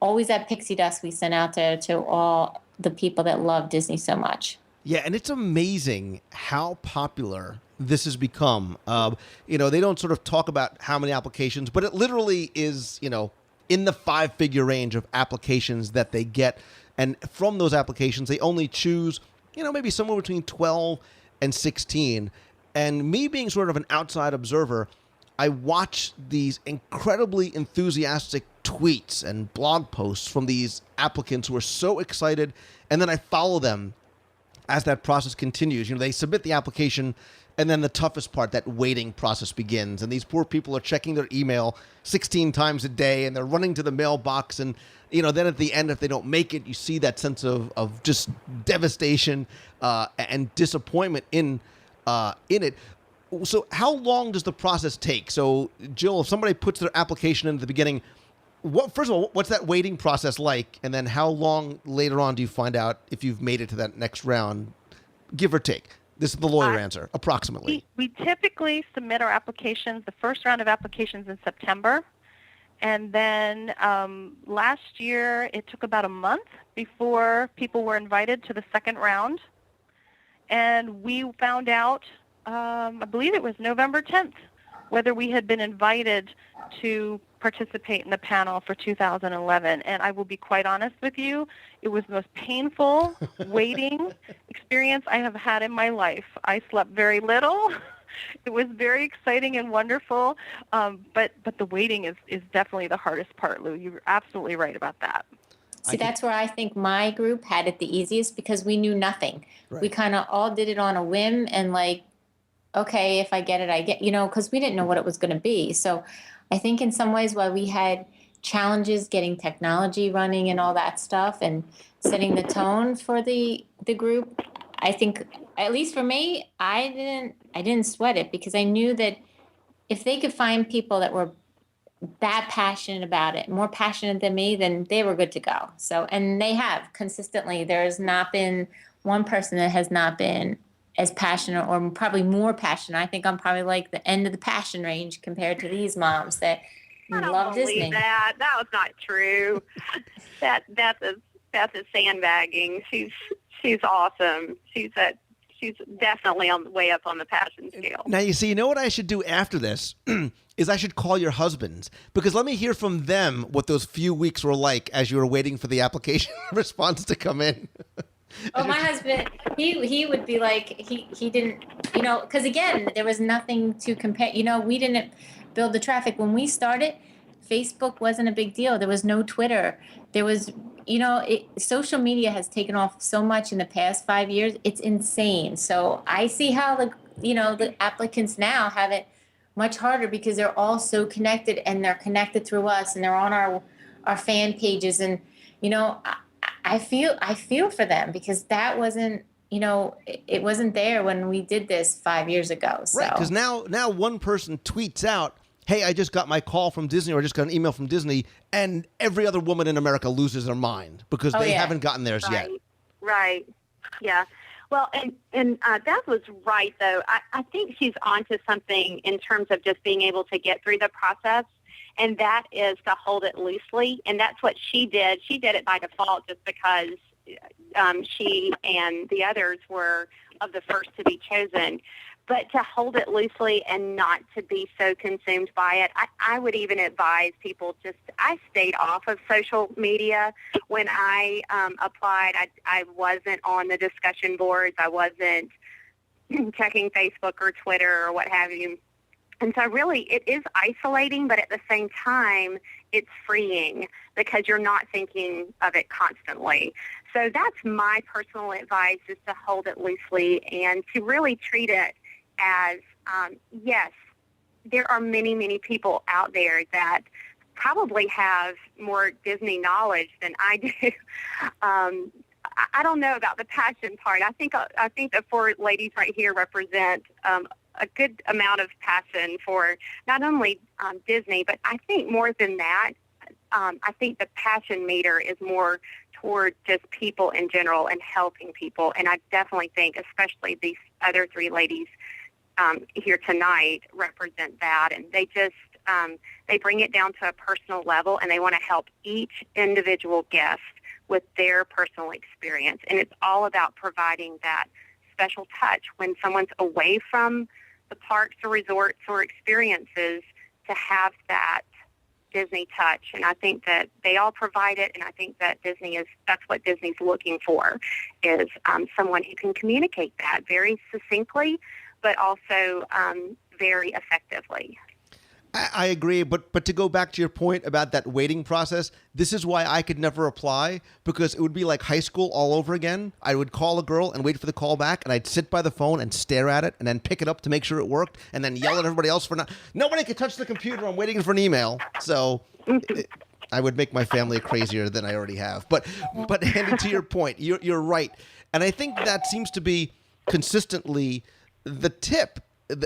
always that pixie dust we sent out there to all the people that love Disney so much. Yeah, and it's amazing how popular this has become. They don't sort of talk about how many applications, but it literally is, in the 5-figure range of applications that they get. And from those applications, they only choose, maybe somewhere between 12 and 16. And me being sort of an outside observer, I watch these incredibly enthusiastic tweets and blog posts from these applicants who are so excited. And then I follow them as that process continues. They submit the application, and then the toughest part, that waiting process, begins. And these poor people are checking their email 16 times a day, and they're running to the mailbox. And, then at the end, if they don't make it, you see that sense of just devastation and disappointment in it. So how long does the process take? So, Jill, if somebody puts their application in at the beginning, first of all, what's that waiting process like? And then how long later on do you find out if you've made it to that next round, give or take? This is the lawyer answer, approximately. We typically submit our applications, the first round of applications, in September. And then last year, it took about a month before people were invited to the second round. And we found out, I believe it was November 10th, whether we had been invited to participate in the panel for 2011. And I will be quite honest with you, it was the most painful waiting experience I have had in my life. I slept very little. It was very exciting and wonderful, but the waiting is definitely the hardest part, Lou. You're absolutely right about that. See, that's where I think my group had it the easiest because we knew nothing. Right. We kind of all did it on a whim and like, okay, if I get it, I get, because we didn't know what it was going to be. So I think in some ways while we had challenges getting technology running and all that stuff and setting the tone for the group, I think, at least for me, I didn't sweat it because I knew that if they could find people that were that passionate about it, more passionate than me, then they were good to go. So, and they have consistently. There's not been one person that has not been as passionate or probably more passionate. I think I'm probably like the end of the passion range compared to these moms that love Disney. I don't believe that. That was not true. That's a sandbagging. She's awesome. She's definitely on the way up on the passion scale. Now, you know what I should do after this is I should call your husbands, because let me hear from them what those few weeks were like as you were waiting for the application response to come in. Oh, my husband, he would be like, he didn't, because again, there was nothing to compare. We didn't build the traffic. When we started, Facebook wasn't a big deal. There was no Twitter. There was, social media has taken off so much in the past 5 years. It's insane. So I see how the applicants now have it much harder because they're all so connected and they're connected through us and they're on our fan pages. And, I feel for them because that wasn't, it wasn't there when we did this 5 years ago. So. Right, because now one person tweets out, hey, I just got my call from Disney or I just got an email from Disney, and every other woman in America loses their mind because they haven't gotten theirs yet. Right. Yeah. Well, and that was right, though. I think she's onto something in terms of just being able to get through the process, and that is to hold it loosely. And that's what she did. She did it by default just because she and the others were of the first to be chosen. But to hold it loosely and not to be so consumed by it, I would even advise people I stayed off of social media. When I applied, I wasn't on the discussion boards. I wasn't checking Facebook or Twitter or what have you. And so really it is isolating, but at the same time, it's freeing because you're not thinking of it constantly. So that's my personal advice, is to hold it loosely and to really treat it as, yes, there are many, many people out there that probably have more Disney knowledge than I do. I don't know about the passion part. I think the four ladies right here represent a good amount of passion for not only Disney, but I think more than that, I think the passion meter is more toward just people in general and helping people. And I definitely think, especially these other three ladies here tonight, represent that. And they just they bring it down to a personal level, and they want to help each individual guest with their personal experience. And it's all about providing that special touch when someone's away from the parks or resorts or experiences, to have that Disney touch. And I think that they all provide it, and I think that that's what Disney's looking for, is someone who can communicate that very succinctly, but also very effectively. I agree, but to go back to your point about that waiting process, this is why I could never apply, because it would be like high school all over again. I would call a girl and wait for the call back, and I'd sit by the phone and stare at it and then pick it up to make sure it worked and then yell at everybody else for nobody can touch the computer. I'm waiting for an email. So I would make my family crazier than I already have. But Andy, to your point, you're right. And I think that seems to be consistently the tip,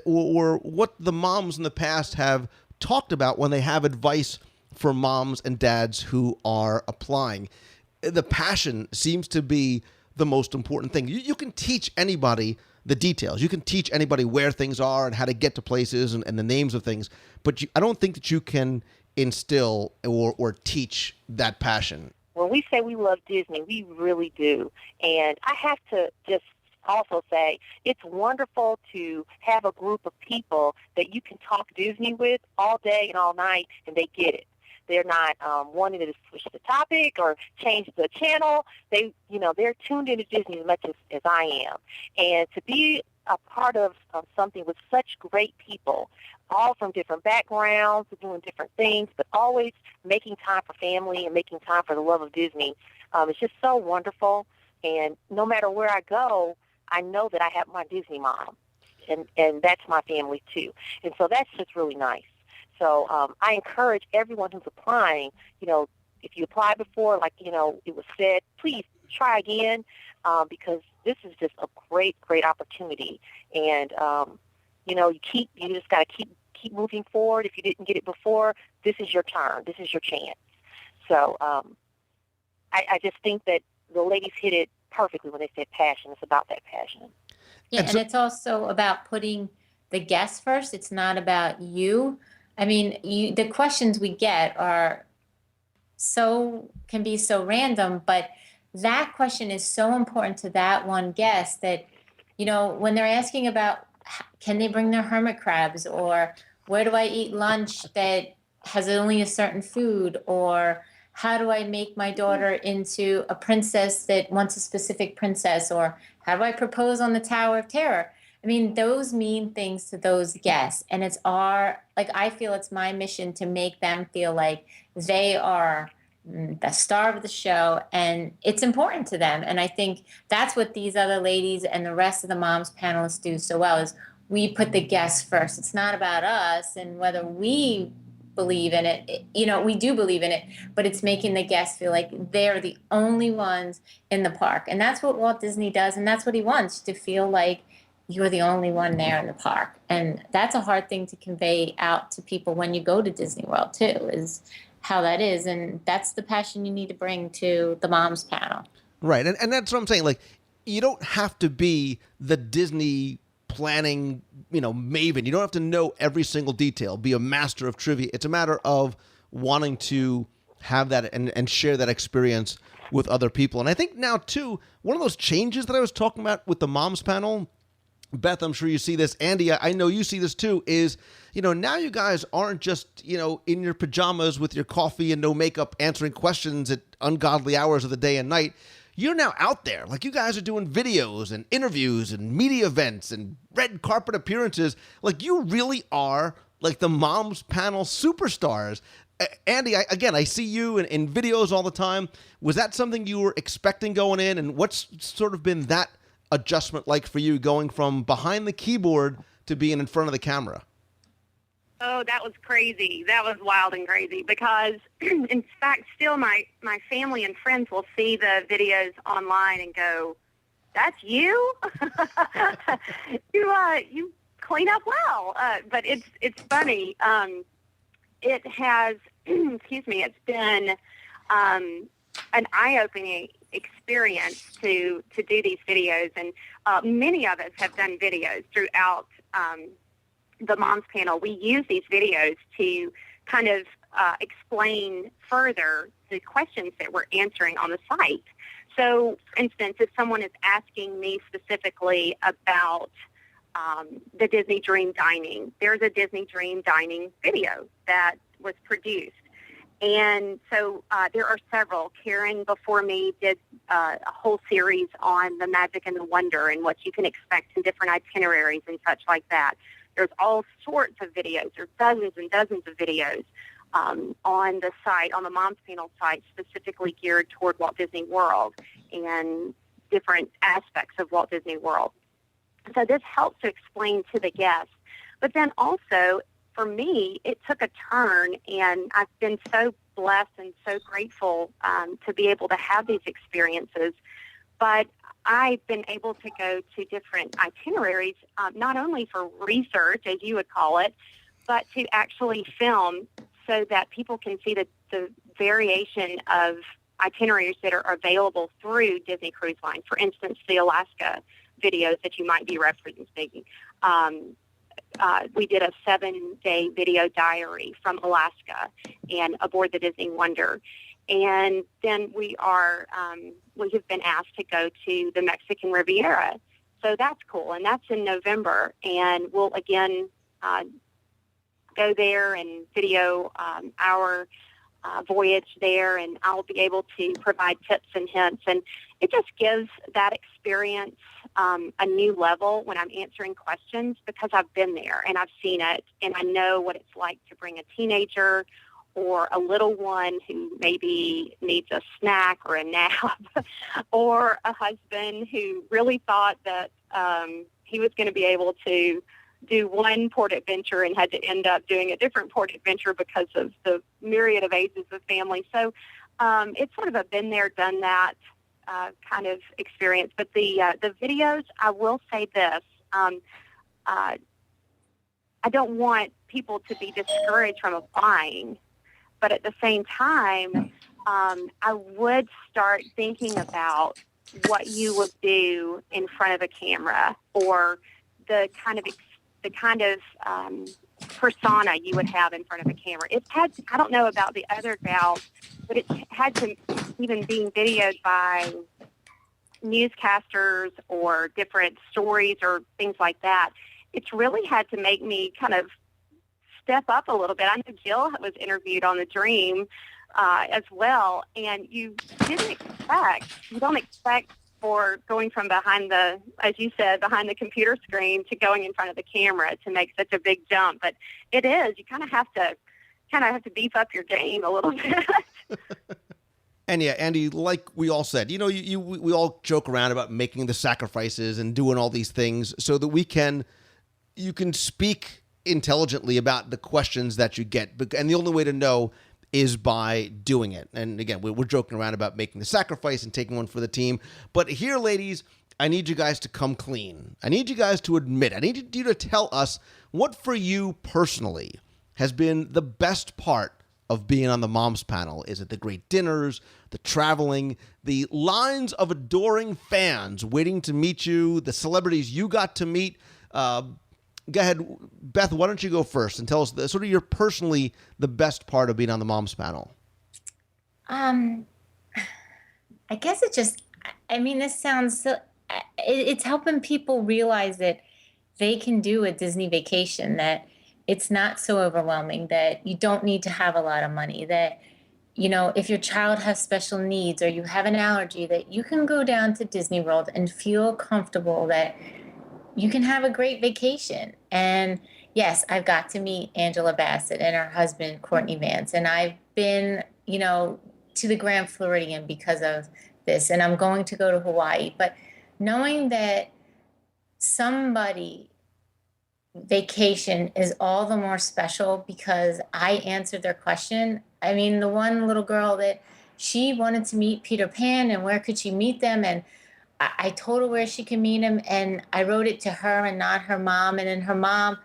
or what the moms in the past have talked about when they have advice for moms and dads who are applying. The passion seems to be the most important thing. You can teach anybody the details. You can teach anybody where things are and how to get to places and the names of things, but I don't think that you can instill or teach that passion. When we say we love Disney, we really do. And I have to just also say it's wonderful to have a group of people that you can talk Disney with all day and all night, and they get it. They're not wanting to switch the topic or change the channel. They're tuned into Disney as much as I am. And to be a part of something with such great people, all from different backgrounds, doing different things, but always making time for family and making time for the love of Disney, it's just so wonderful. And no matter where I go, I know that I have my Disney mom, and that's my family too. And so that's just really nice. So I encourage everyone who's applying, if you applied before, like, it was said, please try again, because this is just a great, great opportunity. And, you just got to keep moving forward. If you didn't get it before, this is your turn. This is your chance. So I just think that the ladies hit it perfectly when they said passion. It's about that passion. Yeah, and it's also about putting the guest first. It's not about you. I mean, the questions we get can be so random, but that question is so important to that one guest that, when they're asking about can they bring their hermit crabs, or where do I eat lunch that has only a certain food, or how do I make my daughter into a princess that wants a specific princess, or how do I propose on the Tower of Terror? I mean, those mean things to those guests. And I feel it's my mission to make them feel like they are the star of the show, and it's important to them. And I think that's what these other ladies and the rest of the moms panelists do so well, is we put the guests first. It's not about us and whether we believe in it. We do believe in it, but it's making the guests feel like they're the only ones in the park. And that's what Walt Disney does, and that's what he wants, to feel like you're the only one there in the park. And that's a hard thing to convey out to people when you go to Disney World too, is how that is. And that's the passion you need to bring to the moms panel. Right. And that's what I'm saying. Like, you don't have to be the Disney planning, maven. You don't have to know every single detail, be a master of trivia. It's a matter of wanting to have that and share that experience with other people. And I think now too, one of those changes that I was talking about with the moms panel, Beth, I'm sure you see this. Andy, I know you see this too, is, now you guys aren't just, in your pajamas with your coffee and no makeup answering questions at ungodly hours of the day and night. You're now out there. Like, you guys are doing videos and interviews and media events and red carpet appearances. Like, you really are like the moms panel superstars. Andy, I see you in videos all the time. Was that something you were expecting going in? And what's sort of been that adjustment like for you, going from behind the keyboard to being in front of the camera? Oh, that was crazy. That was wild and crazy, because in fact, still my family and friends will see the videos online and go, "That's you? You clean up well." But it's funny. It has, it's been an eye-opening experience to do these videos, and many of us have done videos throughout the moms panel. We use these videos to kind of explain further the questions that we're answering on the site. So, for instance, if someone is asking me specifically about the Disney Dream Dining, there's a Disney Dream Dining video that was produced. And so there are several. Karen before me did a whole series on the magic and the wonder and what you can expect in different itineraries and such like that. There's all sorts of videos. There's dozens and dozens of videos on the site, on the Moms Panel site, specifically geared toward Walt Disney World and different aspects of Walt Disney World. So this helps to explain to the guests. But then also, for me, it took a turn, and I've been so blessed and so grateful to be able to have these experiences. But I've been able to go to different itineraries, not only for research, as you would call it, but to actually film so that people can see the variation of itineraries that are available through Disney Cruise Line. For instance, the Alaska videos that you might be referencing. We did a 7-day video diary from Alaska and aboard the Disney Wonder. And then we have been asked to go to the Mexican Riviera So that's cool, and that's in November. And we'll again go there and video our voyage there, and I'll be able to provide tips and hints. And it just gives that experience a new level when I'm answering questions, because I've been there and I've seen it, and I know what it's like to bring a teenager or a little one who maybe needs a snack or a nap, or a husband who really thought that he was going to be able to do one port adventure and had to end up doing a different port adventure because of the myriad of ages of family. So it's sort of a been there, done that kind of experience. But the videos, I will say this, I don't want people to be discouraged from applying, but at the same time, I would start thinking about what you would do in front of a camera, or the kind of persona you would have in front of a camera. It had, I don't know about the other gals, but it had to, even being videoed by newscasters or different stories or things like that, it's really had to make me kind of step up a little bit. I know Jill was interviewed on The Dream as well, and you don't expect for going from behind the, as you said, behind the computer screen to going in front of the camera to make such a big jump. But it is, you kind of have to beef up your game a little bit. And yeah, Andy, like we all said, you know, we all joke around about making the sacrifices and doing all these things so that you can speak intelligently about the questions that you get. And the only way to know is by doing it. And again, we're joking around about making the sacrifice and taking one for the team. But here, ladies, I need you guys to come clean. I need you guys to admit, I need you to tell us what for you personally has been the best part of being on the Moms Panel. Is it the great dinners, the traveling, the lines of adoring fans waiting to meet you, the celebrities you got to meet? Go ahead, Beth, why don't you go first and tell us sort of your personally the best part of being on the Moms Panel? I guess this sounds so, it's helping people realize that they can do a Disney vacation, that it's not so overwhelming, that you don't need to have a lot of money, that, you know, if your child has special needs or you have an allergy, that you can go down to Disney World and feel comfortable, that you can have a great vacation. And yes, I've got to meet Angela Bassett and her husband, Courtney Vance. And I've been, you know, to the Grand Floridian because of this. And I'm going to go to Hawaii. But knowing that somebody vacation is all the more special because I answered their question. I mean, the one little girl that she wanted to meet Peter Pan and where could she meet them? And I told her where she can meet him, and I wrote it to her and not her mom. And then her mom,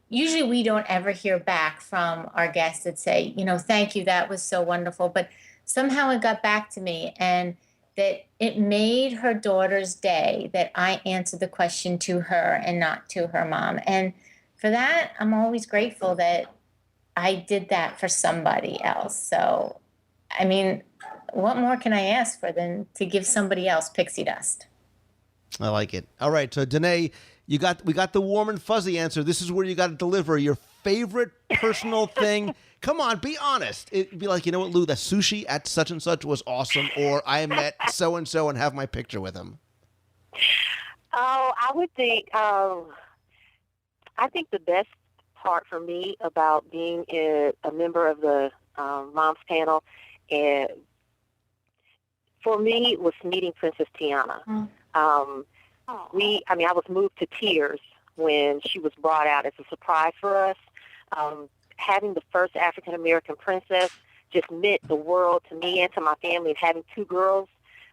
usually we don't ever hear back from our guests that say, you know, thank you, that was so wonderful. But somehow it got back to me, and that it made her daughter's day that I answered the question to her and not to her mom. And for that, I'm always grateful that I did that for somebody else. So, I mean, what more can I ask for than to give somebody else pixie dust? I like it. All right, so Danae, we got the warm and fuzzy answer. This is where you got to deliver your favorite personal thing. Come on, be honest. It'd be like, you know what, Lou, the sushi at such and such was awesome, or I met so and so and have my picture with him. Oh, I would think. I think the best part for me about being a member of the Moms Panel, for me, was meeting Princess Tiana. I was moved to tears when she was brought out as a surprise for us. Having the first African-American princess just meant the world to me and to my family. And having two girls,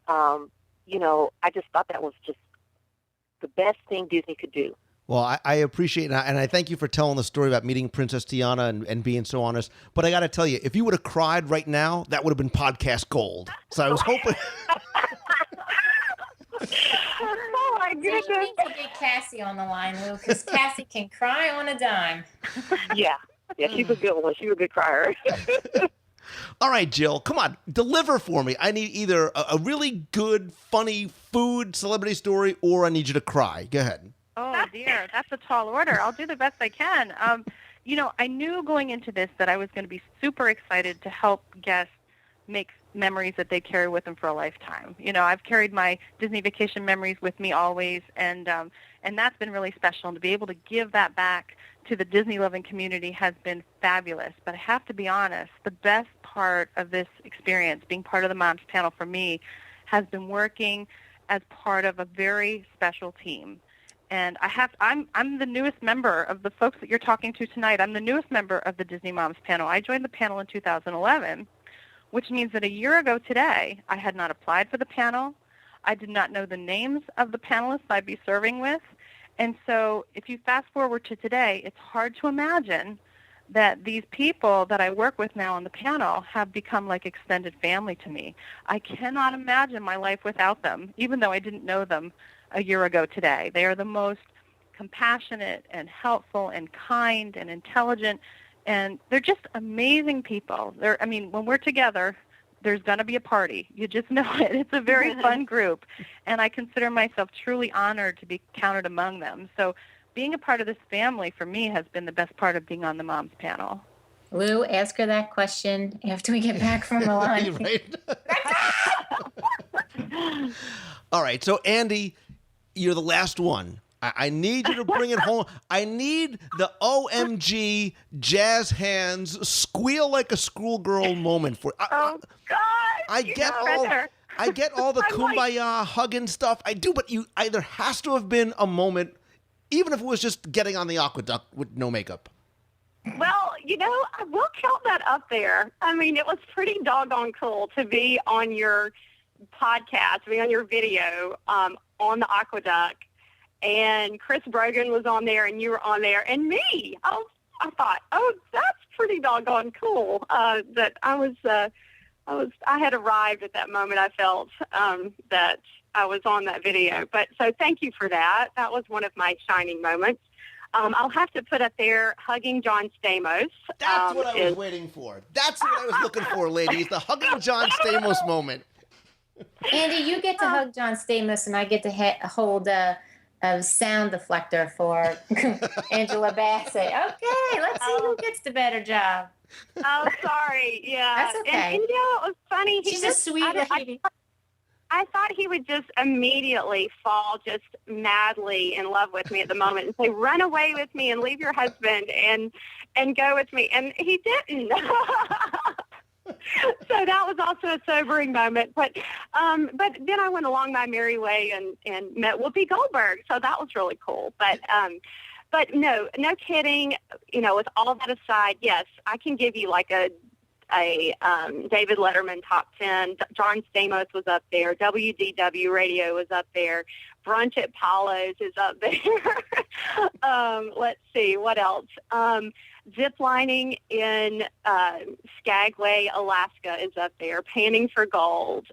you know, I just thought that was just the best thing Disney could do. Well, I appreciate it, and I thank you for telling the story about meeting Princess Tiana and being so honest. But I got to tell you, if you would have cried right now, that would have been podcast gold. So I was hoping. Oh, my goodness. So you need to get Cassie on the line, Lou, because Cassie can cry on a dime. Yeah, she's a good one. She's a good crier. All right, Jill, come on, deliver for me. I need either a really good, funny food celebrity story, or I need you to cry. Go ahead. Oh, dear. That's a tall order. I'll do the best I can. I knew going into this that I was going to be super excited to help guests make memories that they carry with them for a lifetime. I've carried my Disney vacation memories with me always, and that's been really special. And to be able to give that back to the Disney-loving community has been fabulous. But I have to be honest, the best part of this experience, being part of the Moms Panel for me, has been working as part of a very special team. And I'm the newest member of the folks that you're talking to tonight. I'm the newest member of the Disney Moms Panel. I joined the panel in 2011, which means that a year ago today, I had not applied for the panel. I did not know the names of the panelists I'd be serving with. And so if you fast forward to today, it's hard to imagine that these people that I work with now on the panel have become like extended family to me. I cannot imagine my life without them, even though I didn't know them a year ago today. They are the most compassionate and helpful and kind and intelligent, and they're just amazing people. When we're together, there's going to be a party. You just know it. It's a very fun group, and I consider myself truly honored to be counted among them. So being a part of this family for me has been the best part of being on the Moms Panel. Lou, ask her that question after we get back from Milan. Right? All right, so Andy, you're the last one. I need you to bring it home. I need the OMG jazz hands squeal like a schoolgirl moment for. Oh God! I get all the kumbaya hugging stuff. I do, but there has to have been a moment, even if it was just getting on the aqueduct with no makeup. Well, I will count that up there. It was pretty doggone cool to be on your podcast, be on your video on the aqueduct. And Chris Brogan was on there, and you were on there, and me. I thought, that's pretty doggone cool. That I had arrived at that moment. I felt that I was on that video. But so thank you for that. That was one of my shining moments. I'll have to put up there hugging John Stamos. That's what I was waiting for. That's what I was looking for, ladies. The hugging John Stamos moment. Andy, you get to hug John Stamos, and I get to hold a sound deflector for Angela Bassett. Okay, let's see who gets the better job. Oh, sorry. Yeah. That's okay. And it was funny. She's a sweet lady. I thought he would just immediately fall just madly in love with me at the moment and say, run away with me and leave your husband and go with me. And he didn't. So that was also a sobering moment. But then I went along my merry way and met Whoopi Goldberg. So that was really cool. But no kidding. With all that aside, yes, I can give you like a David Letterman top 10. John Stamos was up there. WDW radio was up there. Brunch at Paulo's is up there. Let's see, what else? Zip lining in Skagway, Alaska is up there. Panning for Gold.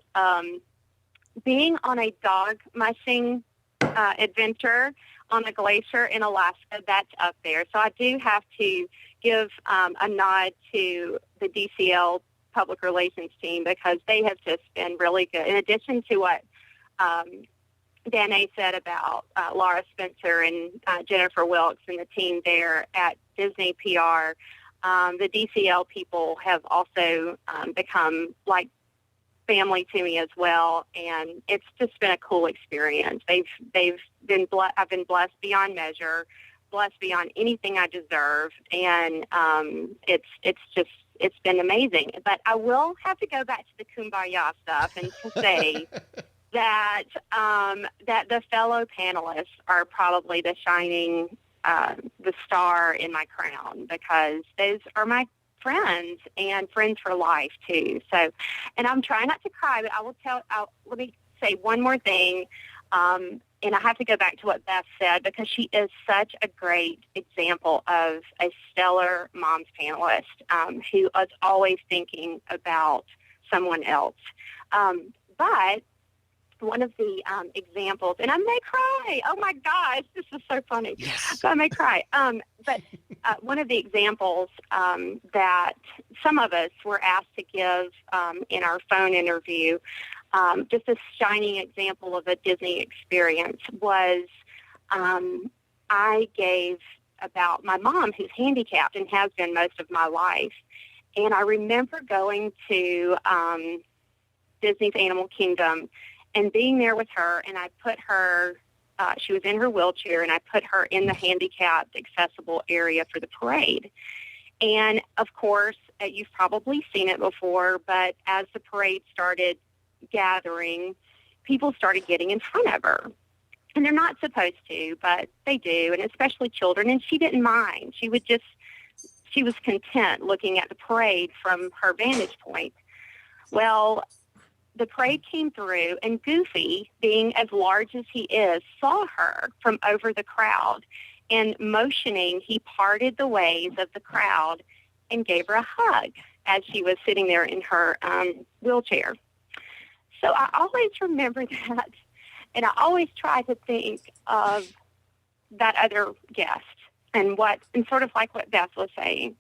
Being on a dog mushing adventure on a glacier in Alaska, that's up there. So I do have to give a nod to the DCL public relations team because they have just been really good. In addition to what Danae said about Laura Spencer and Jennifer Wilkes and the team there at Disney PR, the DCL people have also become like family to me as well, and it's just been a cool experience. I've been blessed beyond measure, blessed beyond anything I deserve, and it's been amazing. But I will have to go back to the kumbaya stuff and to say that the fellow panelists are probably the shining the star in my crown because those are my friends and friends for life too. So, and I'm trying not to cry, but let me say one more thing. And I have to go back to what Beth said because she is such a great example of a stellar moms panelist who is always thinking about someone else. But one of the examples, and I may cry. Oh my gosh, this is so funny. Yes. So I may cry. But one of the examples that some of us were asked to give in our phone interview, just a shining example of a Disney experience was I gave about my mom, who's handicapped and has been most of my life. And I remember going to Disney's Animal Kingdom and being there with her, and I put her, she was in her wheelchair, and I put her in the handicapped accessible area for the parade. And, of course, you've probably seen it before, but as the parade started gathering, people started getting in front of her. And they're not supposed to, but they do, and especially children. And she didn't mind. She was content looking at the parade from her vantage point. Well, the parade came through, and Goofy, being as large as he is, saw her from over the crowd. And motioning, he parted the ways of the crowd and gave her a hug as she was sitting there in her wheelchair. So I always remember that, and I always try to think of that other guest and sort of like what Beth was saying.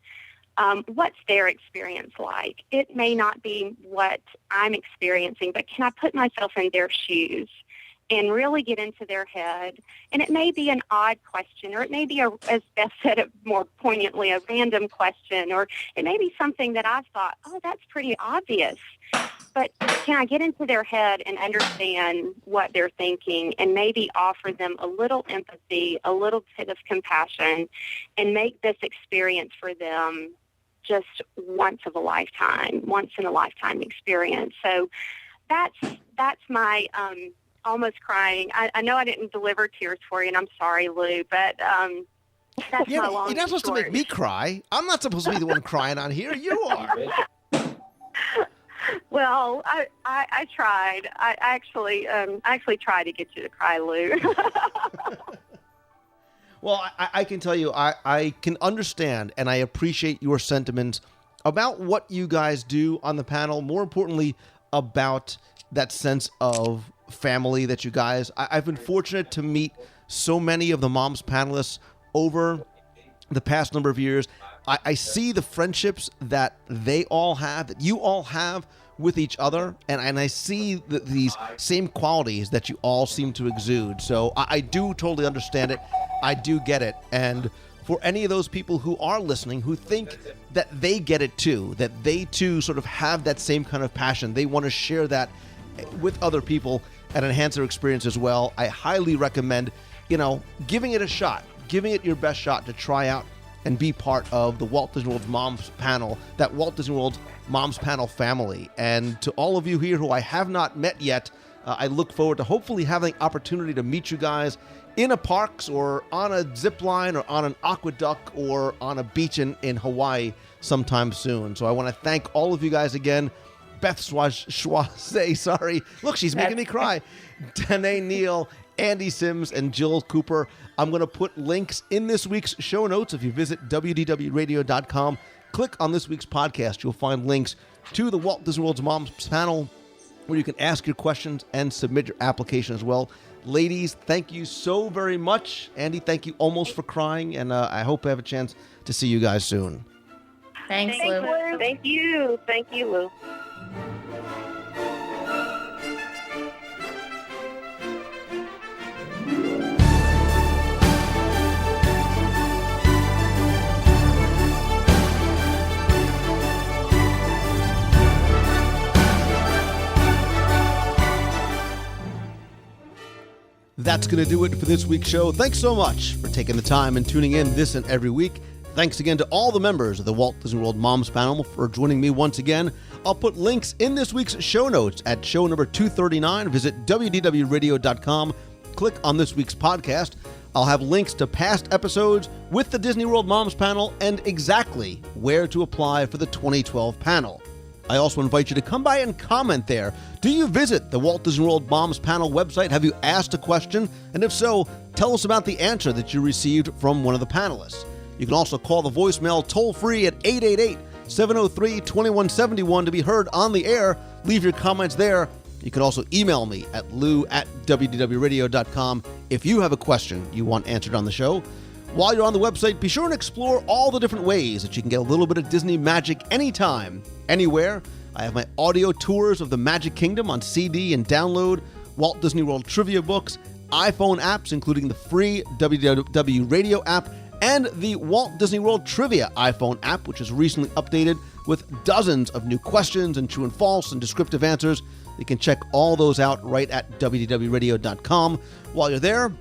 What's their experience like? It may not be what I'm experiencing, but can I put myself in their shoes and really get into their head? And it may be an odd question, or it may be, as Beth said it more poignantly, a random question, or it may be something that I thought, oh, that's pretty obvious. But can I get into their head and understand what they're thinking and maybe offer them a little empathy, a little bit of compassion, and make this experience for them just once in a lifetime experience. So that's my almost crying. I know I didn't deliver tears for you, and I'm sorry, Lou, but that's my long You're not supposed to make me cry. I'm not supposed to be the one crying on here. You are. Well, I tried. I actually tried to get you to cry, Lou. Well, I can tell you, I can understand and I appreciate your sentiments about what you guys do on the panel. More importantly, about that sense of family that you guys... I've been fortunate to meet so many of the Moms panelists over the past number of years. I see the friendships that they all have, that you all have with each other, and I see these same qualities that you all seem to exude. So I do totally understand it. I do get it. And for any of those people who are listening who think that they get it too, that they too sort of have that same kind of passion, they want to share that with other people and enhance their experience as well, I highly recommend, giving it a shot, giving it your best shot to try out and be part of the Walt Disney World Moms panel, that Walt Disney World Moms panel family. And to all of you here who I have not met yet, I look forward to hopefully having the opportunity to meet you guys in a parks or on a zip line or on an aqueduct or on a beach in Hawaii sometime soon. So I want to thank all of you guys again. Beth Schwaze, sorry. Look, she's making me cry. Danae Neal, Andy Sims, and Jill Cooper. I'm going to put links in this week's show notes. If you visit WDWradio.com, click on this week's podcast. You'll find links to the Walt Disney World's Moms panel where you can ask your questions and submit your application as well. Ladies, thank you so very much. Andy, thank you almost for crying, and I hope I have a chance to see you guys soon. Thanks, Lou. Thank you. Thank you, Lou. That's going to do it for this week's show. Thanks so much for taking the time and tuning in this and every week. Thanks again to all the members of the Walt Disney World Moms panel for joining me once again. I'll put links in this week's show notes at show number 239. Visit WDWradio.com. Click on this week's podcast. I'll have links to past episodes with the Disney World Moms panel and exactly where to apply for the 2012 panel. I also invite you to come by and comment there. Do you visit the Walt Disney World Moms panel website? Have you asked a question? And if so, tell us about the answer that you received from one of the panelists. You can also call the voicemail toll-free at 888-703-2171 to be heard on the air. Leave your comments there. You can also email me at lou@wdwradio.com if you have a question you want answered on the show. While you're on the website, be sure and explore all the different ways that you can get a little bit of Disney magic anytime, anywhere. I have my audio tours of the Magic Kingdom on CD and download, Walt Disney World trivia books, iPhone apps, including the free WDW radio app, and the Walt Disney World Trivia iPhone app, which is recently updated with dozens of new questions and true and false and descriptive answers. You can check all those out right at WDWradio.com. While you're there,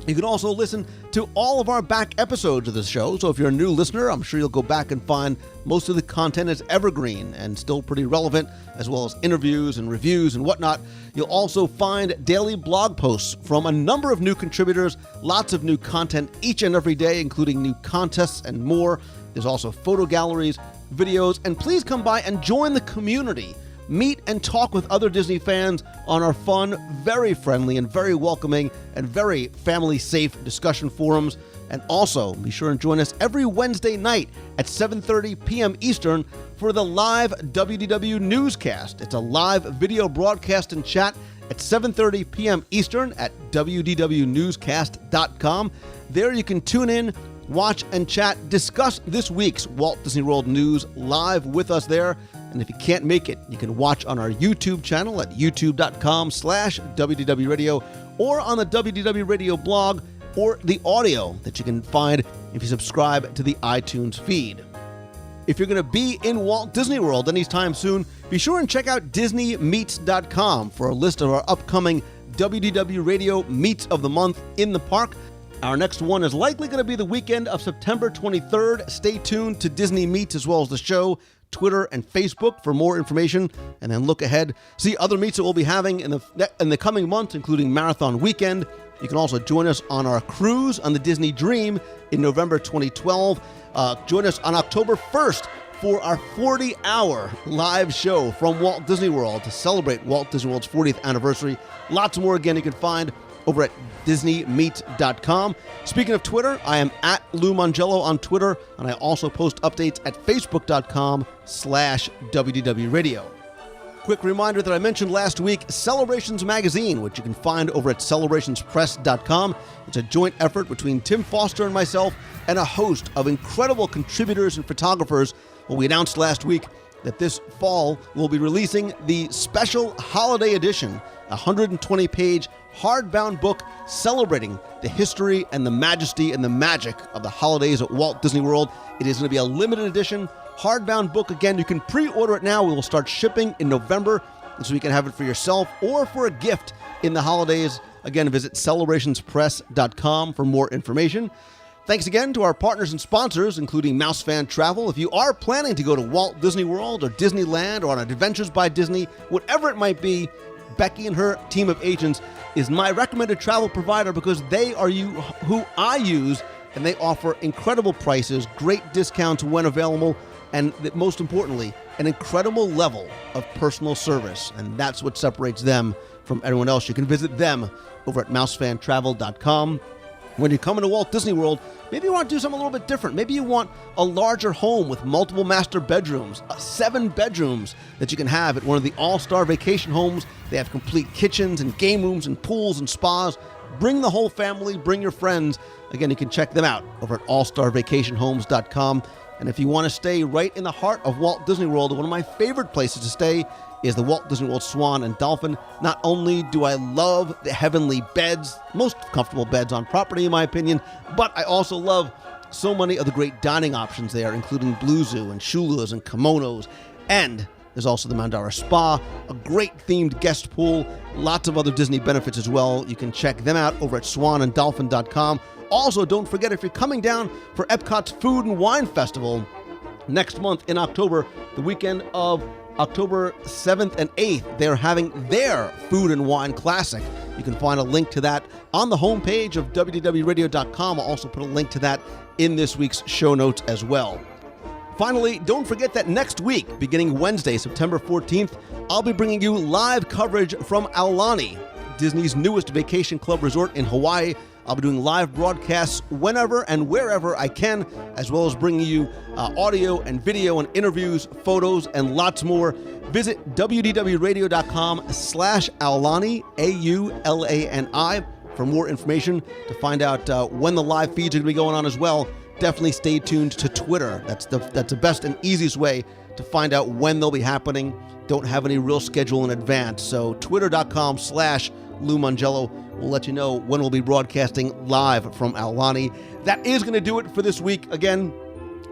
you can also listen to all of our back episodes of the show. So if you're a new listener, I'm sure you'll go back and find most of the content is evergreen and still pretty relevant, as well as interviews and reviews and whatnot. You'll also find daily blog posts from a number of new contributors, lots of new content each and every day, including new contests and more. There's also photo galleries, videos, and please come by and join the community. Meet and talk with other Disney fans on our fun, very friendly and very welcoming and very family-safe discussion forums. And also, be sure and join us every Wednesday night at 7:30 p.m. Eastern for the live WDW newscast. It's a live video broadcast and chat at 7:30 p.m. Eastern at WDWnewscast.com. There you can tune in, watch and chat, discuss this week's Walt Disney World news live with us there. And if you can't make it, you can watch on our YouTube channel at youtube.com/WDW Radio or on the WDW Radio blog or the audio that you can find if you subscribe to the iTunes feed. If you're going to be in Walt Disney World anytime soon, be sure and check out DisneyMeets.com for a list of our upcoming WDW Radio Meets of the Month in the park. Our next one is likely going to be the weekend of September 23rd. Stay tuned to Disney Meets as well as the show, Twitter, and Facebook for more information, and then look ahead. See other meets that we'll be having in the coming months, including Marathon Weekend. You can also join us on our cruise on the Disney Dream in November 2012. Join us on October 1st for our 40-hour live show from Walt Disney World to celebrate Walt Disney World's 40th anniversary. Lots more, again, you can find over at DisneyMeet.com. Speaking of Twitter, I am at Lou Mongello on Twitter, and I also post updates at Facebook.com/WDW Radio. Quick reminder that I mentioned last week, Celebrations Magazine, which you can find over at CelebrationsPress.com. It's a joint effort between Tim Foster and myself and a host of incredible contributors and photographers. Well, we announced last week that this fall we'll be releasing the special holiday edition, a 120-page hardbound book celebrating the history and the majesty and the magic of the holidays at Walt Disney World. It is going to be a limited edition hardbound book. Again, you can pre-order it now. We will start shipping in November, and so you can have it for yourself or for a gift in the holidays. Again, visit CelebrationsPress.com for more information. Thanks again to our partners and sponsors, including Mouse Fan Travel. If you are planning to go to Walt Disney World or Disneyland or on Adventures by Disney, whatever it might be, Becky and her team of agents is my recommended travel provider because they are who I use, and they offer incredible prices, great discounts when available, and most importantly, an incredible level of personal service. And that's what separates them from everyone else. You can visit them over at mousefantravel.com. When you're coming to Walt Disney World, maybe you want to do something a little bit different. Maybe you want a larger home with multiple master bedrooms, 7 bedrooms that you can have at one of the all-star vacation homes. They have complete kitchens and game rooms and pools and spas. Bring the whole family, bring your friends. Again, you can check them out over at allstarvacationhomes.com. And if you want to stay right in the heart of Walt Disney World, one of my favorite places to stay is the Walt Disney World Swan and Dolphin. Not only do I love the heavenly beds, most comfortable beds on property in my opinion, but I also love so many of the great dining options there, including Blue Zoo and Shula's and kimonos. And there's also the Mandara Spa, a great themed guest pool, lots of other Disney benefits as well. You can check them out over at swananddolphin.com. Also, don't forget, if you're coming down for Epcot's Food and Wine Festival next month in October, the weekend of October 7th and 8th, they're having their Food and Wine Classic. You can find a link to that on the homepage of WDWradio.com. I'll also put a link to that in this week's show notes as well. Finally, don't forget that next week, beginning Wednesday, September 14th, I'll be bringing you live coverage from Aulani, Disney's newest vacation club resort in Hawaii. I'll be doing live broadcasts whenever and wherever I can, as well as bringing you audio and video and interviews, photos, and lots more. Visit wdwradio.com/Aulani, AULANI, for more information to find out when the live feeds are going to be going on as well. Definitely stay tuned to Twitter. That's the best and easiest way to find out when they'll be happening. Don't have any real schedule in advance. So twitter.com/Lou Mongello will let you know when we'll be broadcasting live from Aulani. That is going to do it for this week. Again,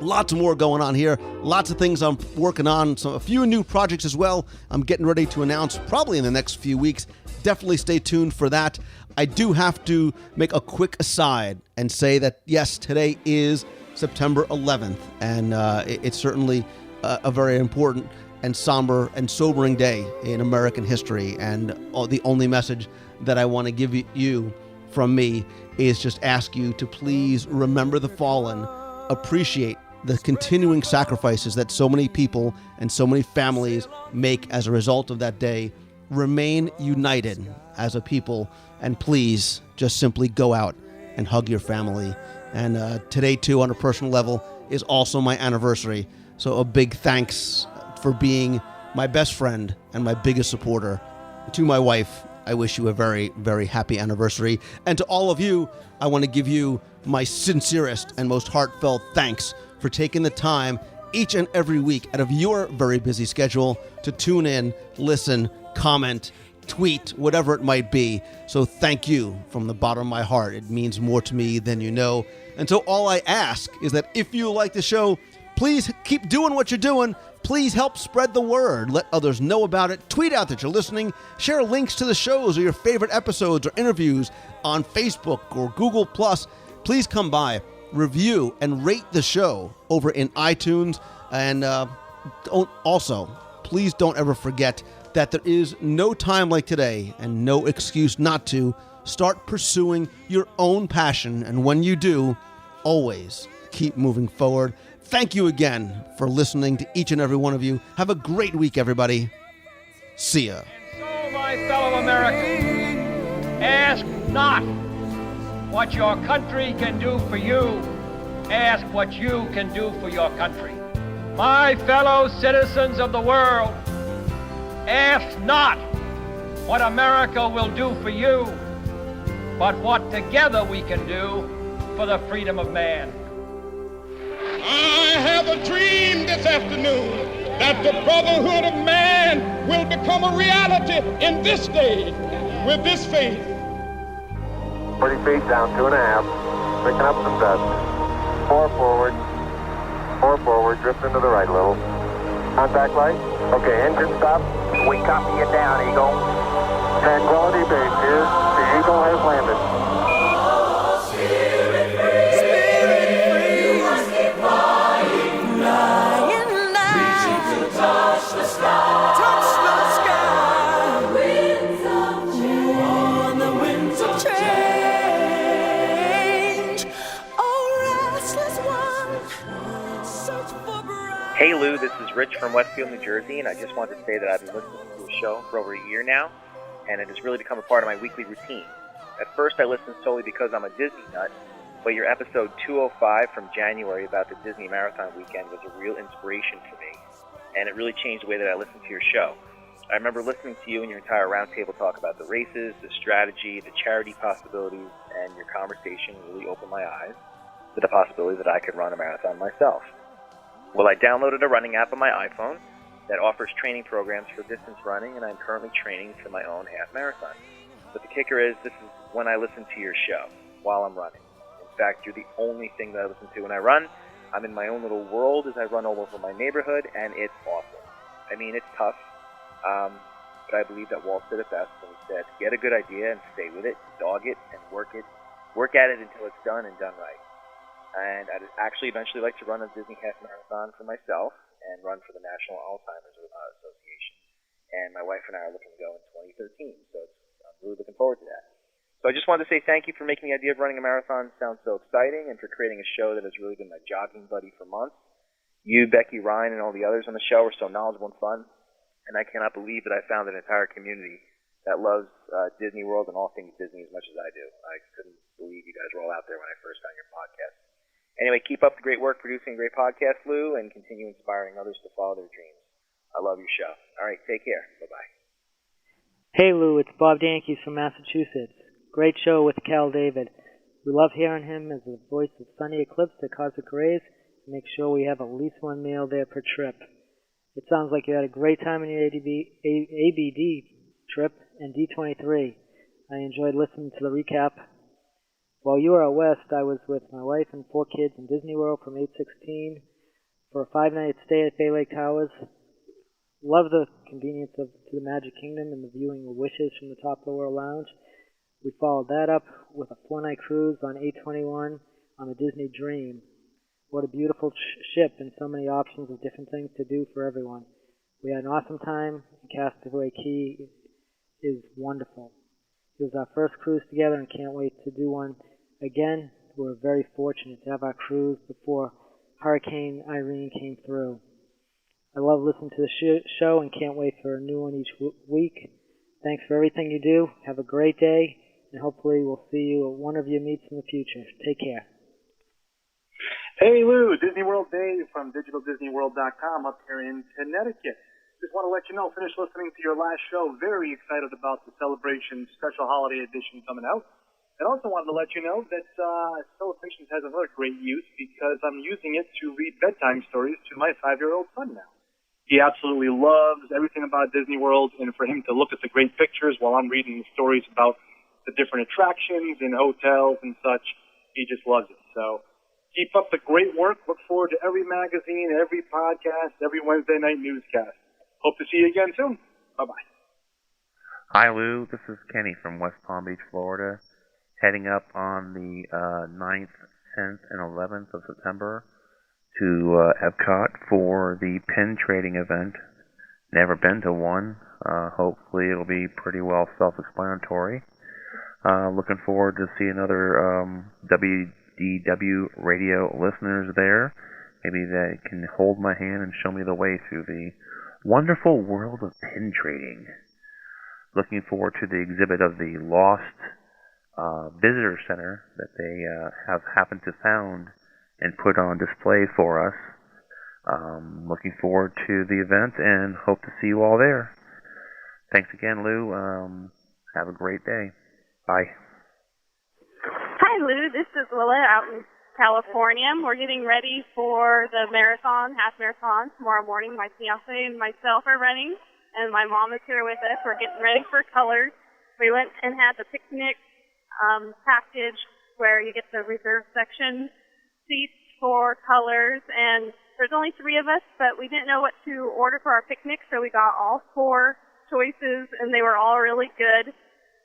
lots more going on here. Lots of things I'm working on. So a few new projects as well I'm getting ready to announce probably in the next few weeks. Definitely stay tuned for that. I do have to make a quick aside and say that, yes, today is September 11th, and it's certainly a very important and somber and sobering day in American history. And the only message that I want to give you from me is just ask you to please remember the fallen, appreciate the continuing sacrifices that so many people and so many families make as a result of that day. Remain united as a people, and please just simply go out and hug your family. And today, too, on a personal level, is also my anniversary. So a big thanks for being my best friend and my biggest supporter. To my wife, I wish you a very, very happy anniversary. And to all of you, I want to give you my sincerest and most heartfelt thanks for taking the time each and every week out of your very busy schedule to tune in, listen, comment, tweet, whatever it might be. So thank you from the bottom of my heart. It means more to me than you know. And so all I ask is that if you like the show, please keep doing what you're doing. Please help spread the word. Let others know about it. Tweet out that you're listening. Share links to the shows or your favorite episodes or interviews on Facebook or Google+. Please come by, review, and rate the show over in iTunes. And please don't ever forget that there is no time like today and no excuse not to start pursuing your own passion. And when you do, always keep moving forward. Thank you again for listening to each and every one of you. Have a great week, everybody. See ya. And so, my fellow Americans, ask not what your country can do for you. Ask what you can do for your country. My fellow citizens of the world, ask not what America will do for you, but what together we can do for the freedom of man. I have a dream this afternoon that the brotherhood of man will become a reality in this day with this faith. 40 feet down, 2.5, picking up some dust. 4 forward, drift into the right a little. Contact light. Okay, engine stop. We copy you down, Eagle. Tranquility Base here. The Eagle has landed. Hey Lou, this is Rich from Westfield, New Jersey, and I just wanted to say that I've been listening to the show for over a year now, and it has really become a part of my weekly routine. At first I listened solely because I'm a Disney nut, but your episode 205 from January about the Disney Marathon weekend was a real inspiration for me, and it really changed the way that I listen to your show. I remember listening to you and your entire roundtable talk about the races, the strategy, the charity possibilities, and your conversation really opened my eyes to the possibility that I could run a marathon myself. Well, I downloaded a running app on my iPhone that offers training programs for distance running, and I'm currently training for my own half marathon. But the kicker is, this is when I listen to your show, while I'm running. In fact, you're the only thing that I listen to when I run. I'm in my own little world as I run all over my neighborhood, and it's awesome. I mean, it's tough, but I believe that Walt said it best when he said, get a good idea and stay with it, dog it, and work at it until it's done and done right. And I'd actually eventually like to run a Disney half marathon for myself and run for the National Alzheimer's Association. And my wife and I are looking to go in 2013, so I'm really looking forward to that. So I just wanted to say thank you for making the idea of running a marathon sound so exciting, and for creating a show that has really been my jogging buddy for months. You, Becky, Ryan, and all the others on the show are so knowledgeable and fun, and I cannot believe that I found an entire community that loves Disney World and all things Disney as much as I do. I couldn't believe you guys were all out there when I first found your podcast. Anyway, keep up the great work producing a great podcast, Lou, and continue inspiring others to follow their dreams. I love your show. All right, take care. Bye-bye. Hey, Lou, it's Bob Dankeys from Massachusetts. Great show with Cal David. We love hearing him as the voice of Sunny Eclipse to Cosmic Rays. Make sure we have at least one meal there per trip. It sounds like you had a great time on your ABD trip and D23. I enjoyed listening to the recap. While you were out west, I was with my wife and 4 kids in Disney World from 8/16 for a 5-night stay at Bay Lake Towers. Love the convenience of to the Magic Kingdom and the viewing of Wishes from the Top of the World Lounge. We followed that up with a 4-night cruise on 8/21 on the Disney Dream. What a beautiful ship and so many options of different things to do for everyone. We had an awesome time. Castaway Cay is wonderful. It was our first cruise together and can't wait to do one again. We're very fortunate to have our cruise before Hurricane Irene came through. I love listening to the show and can't wait for a new one each week. Thanks for everything you do. Have a great day, and hopefully we'll see you at one of your meets in the future. Take care. Hey Lou, Disney World Dave from DigitalDisneyWorld.com up here in Connecticut. Just want to let you know, finished listening to your last show. Very excited about the Celebration Special Holiday Edition coming out. And also wanted to let you know that Celebrations has another great use because I'm using it to read bedtime stories to my 5-year-old son now. He absolutely loves everything about Disney World, and for him to look at the great pictures while I'm reading the stories about the different attractions and hotels and such, he just loves it. So keep up the great work. Look forward to every magazine, every podcast, every Wednesday night newscast. Hope to see you again soon. Bye-bye. Hi, Lou. This is Kenny from West Palm Beach, Florida, heading up on the 9th, 10th, and 11th of September to Epcot for the pin trading event. Never been to one. Hopefully it'll be pretty well self-explanatory. Looking forward to see another WDW radio listeners there. Maybe they can hold my hand and show me the way through the wonderful world of pin trading. Looking forward to the exhibit of the Lost Visitor Center that they have happened to found and put on display for us. Looking forward to the event and hope to see you all there. Thanks again, Lou. Have a great day. Bye. Hi, Lou. This is Willa out in California. We're getting ready for the marathon, half marathon, tomorrow morning. My fiance and myself are running, and my mom is here with us. We're getting ready for colors. We went and had the picnic package where you get the reserve section seats for colors, and there's only 3 of us, but we didn't know what to order for our picnic, so we got all 4 choices, and they were all really good.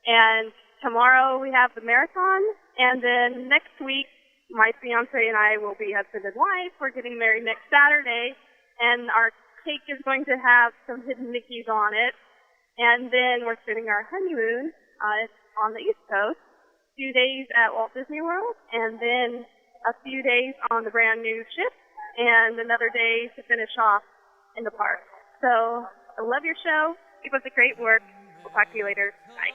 And tomorrow we have the marathon, and then next week my fiance and I will be husband and wife. We're getting married next Saturday, and our cake is going to have some hidden Mickeys on it. And then we're spending our honeymoon on the East Coast, 2 days at Walt Disney World, and then a few days on the brand new ship, and another day to finish off in the park. So I love your show. Keep up the great work. We'll talk to you later. Bye.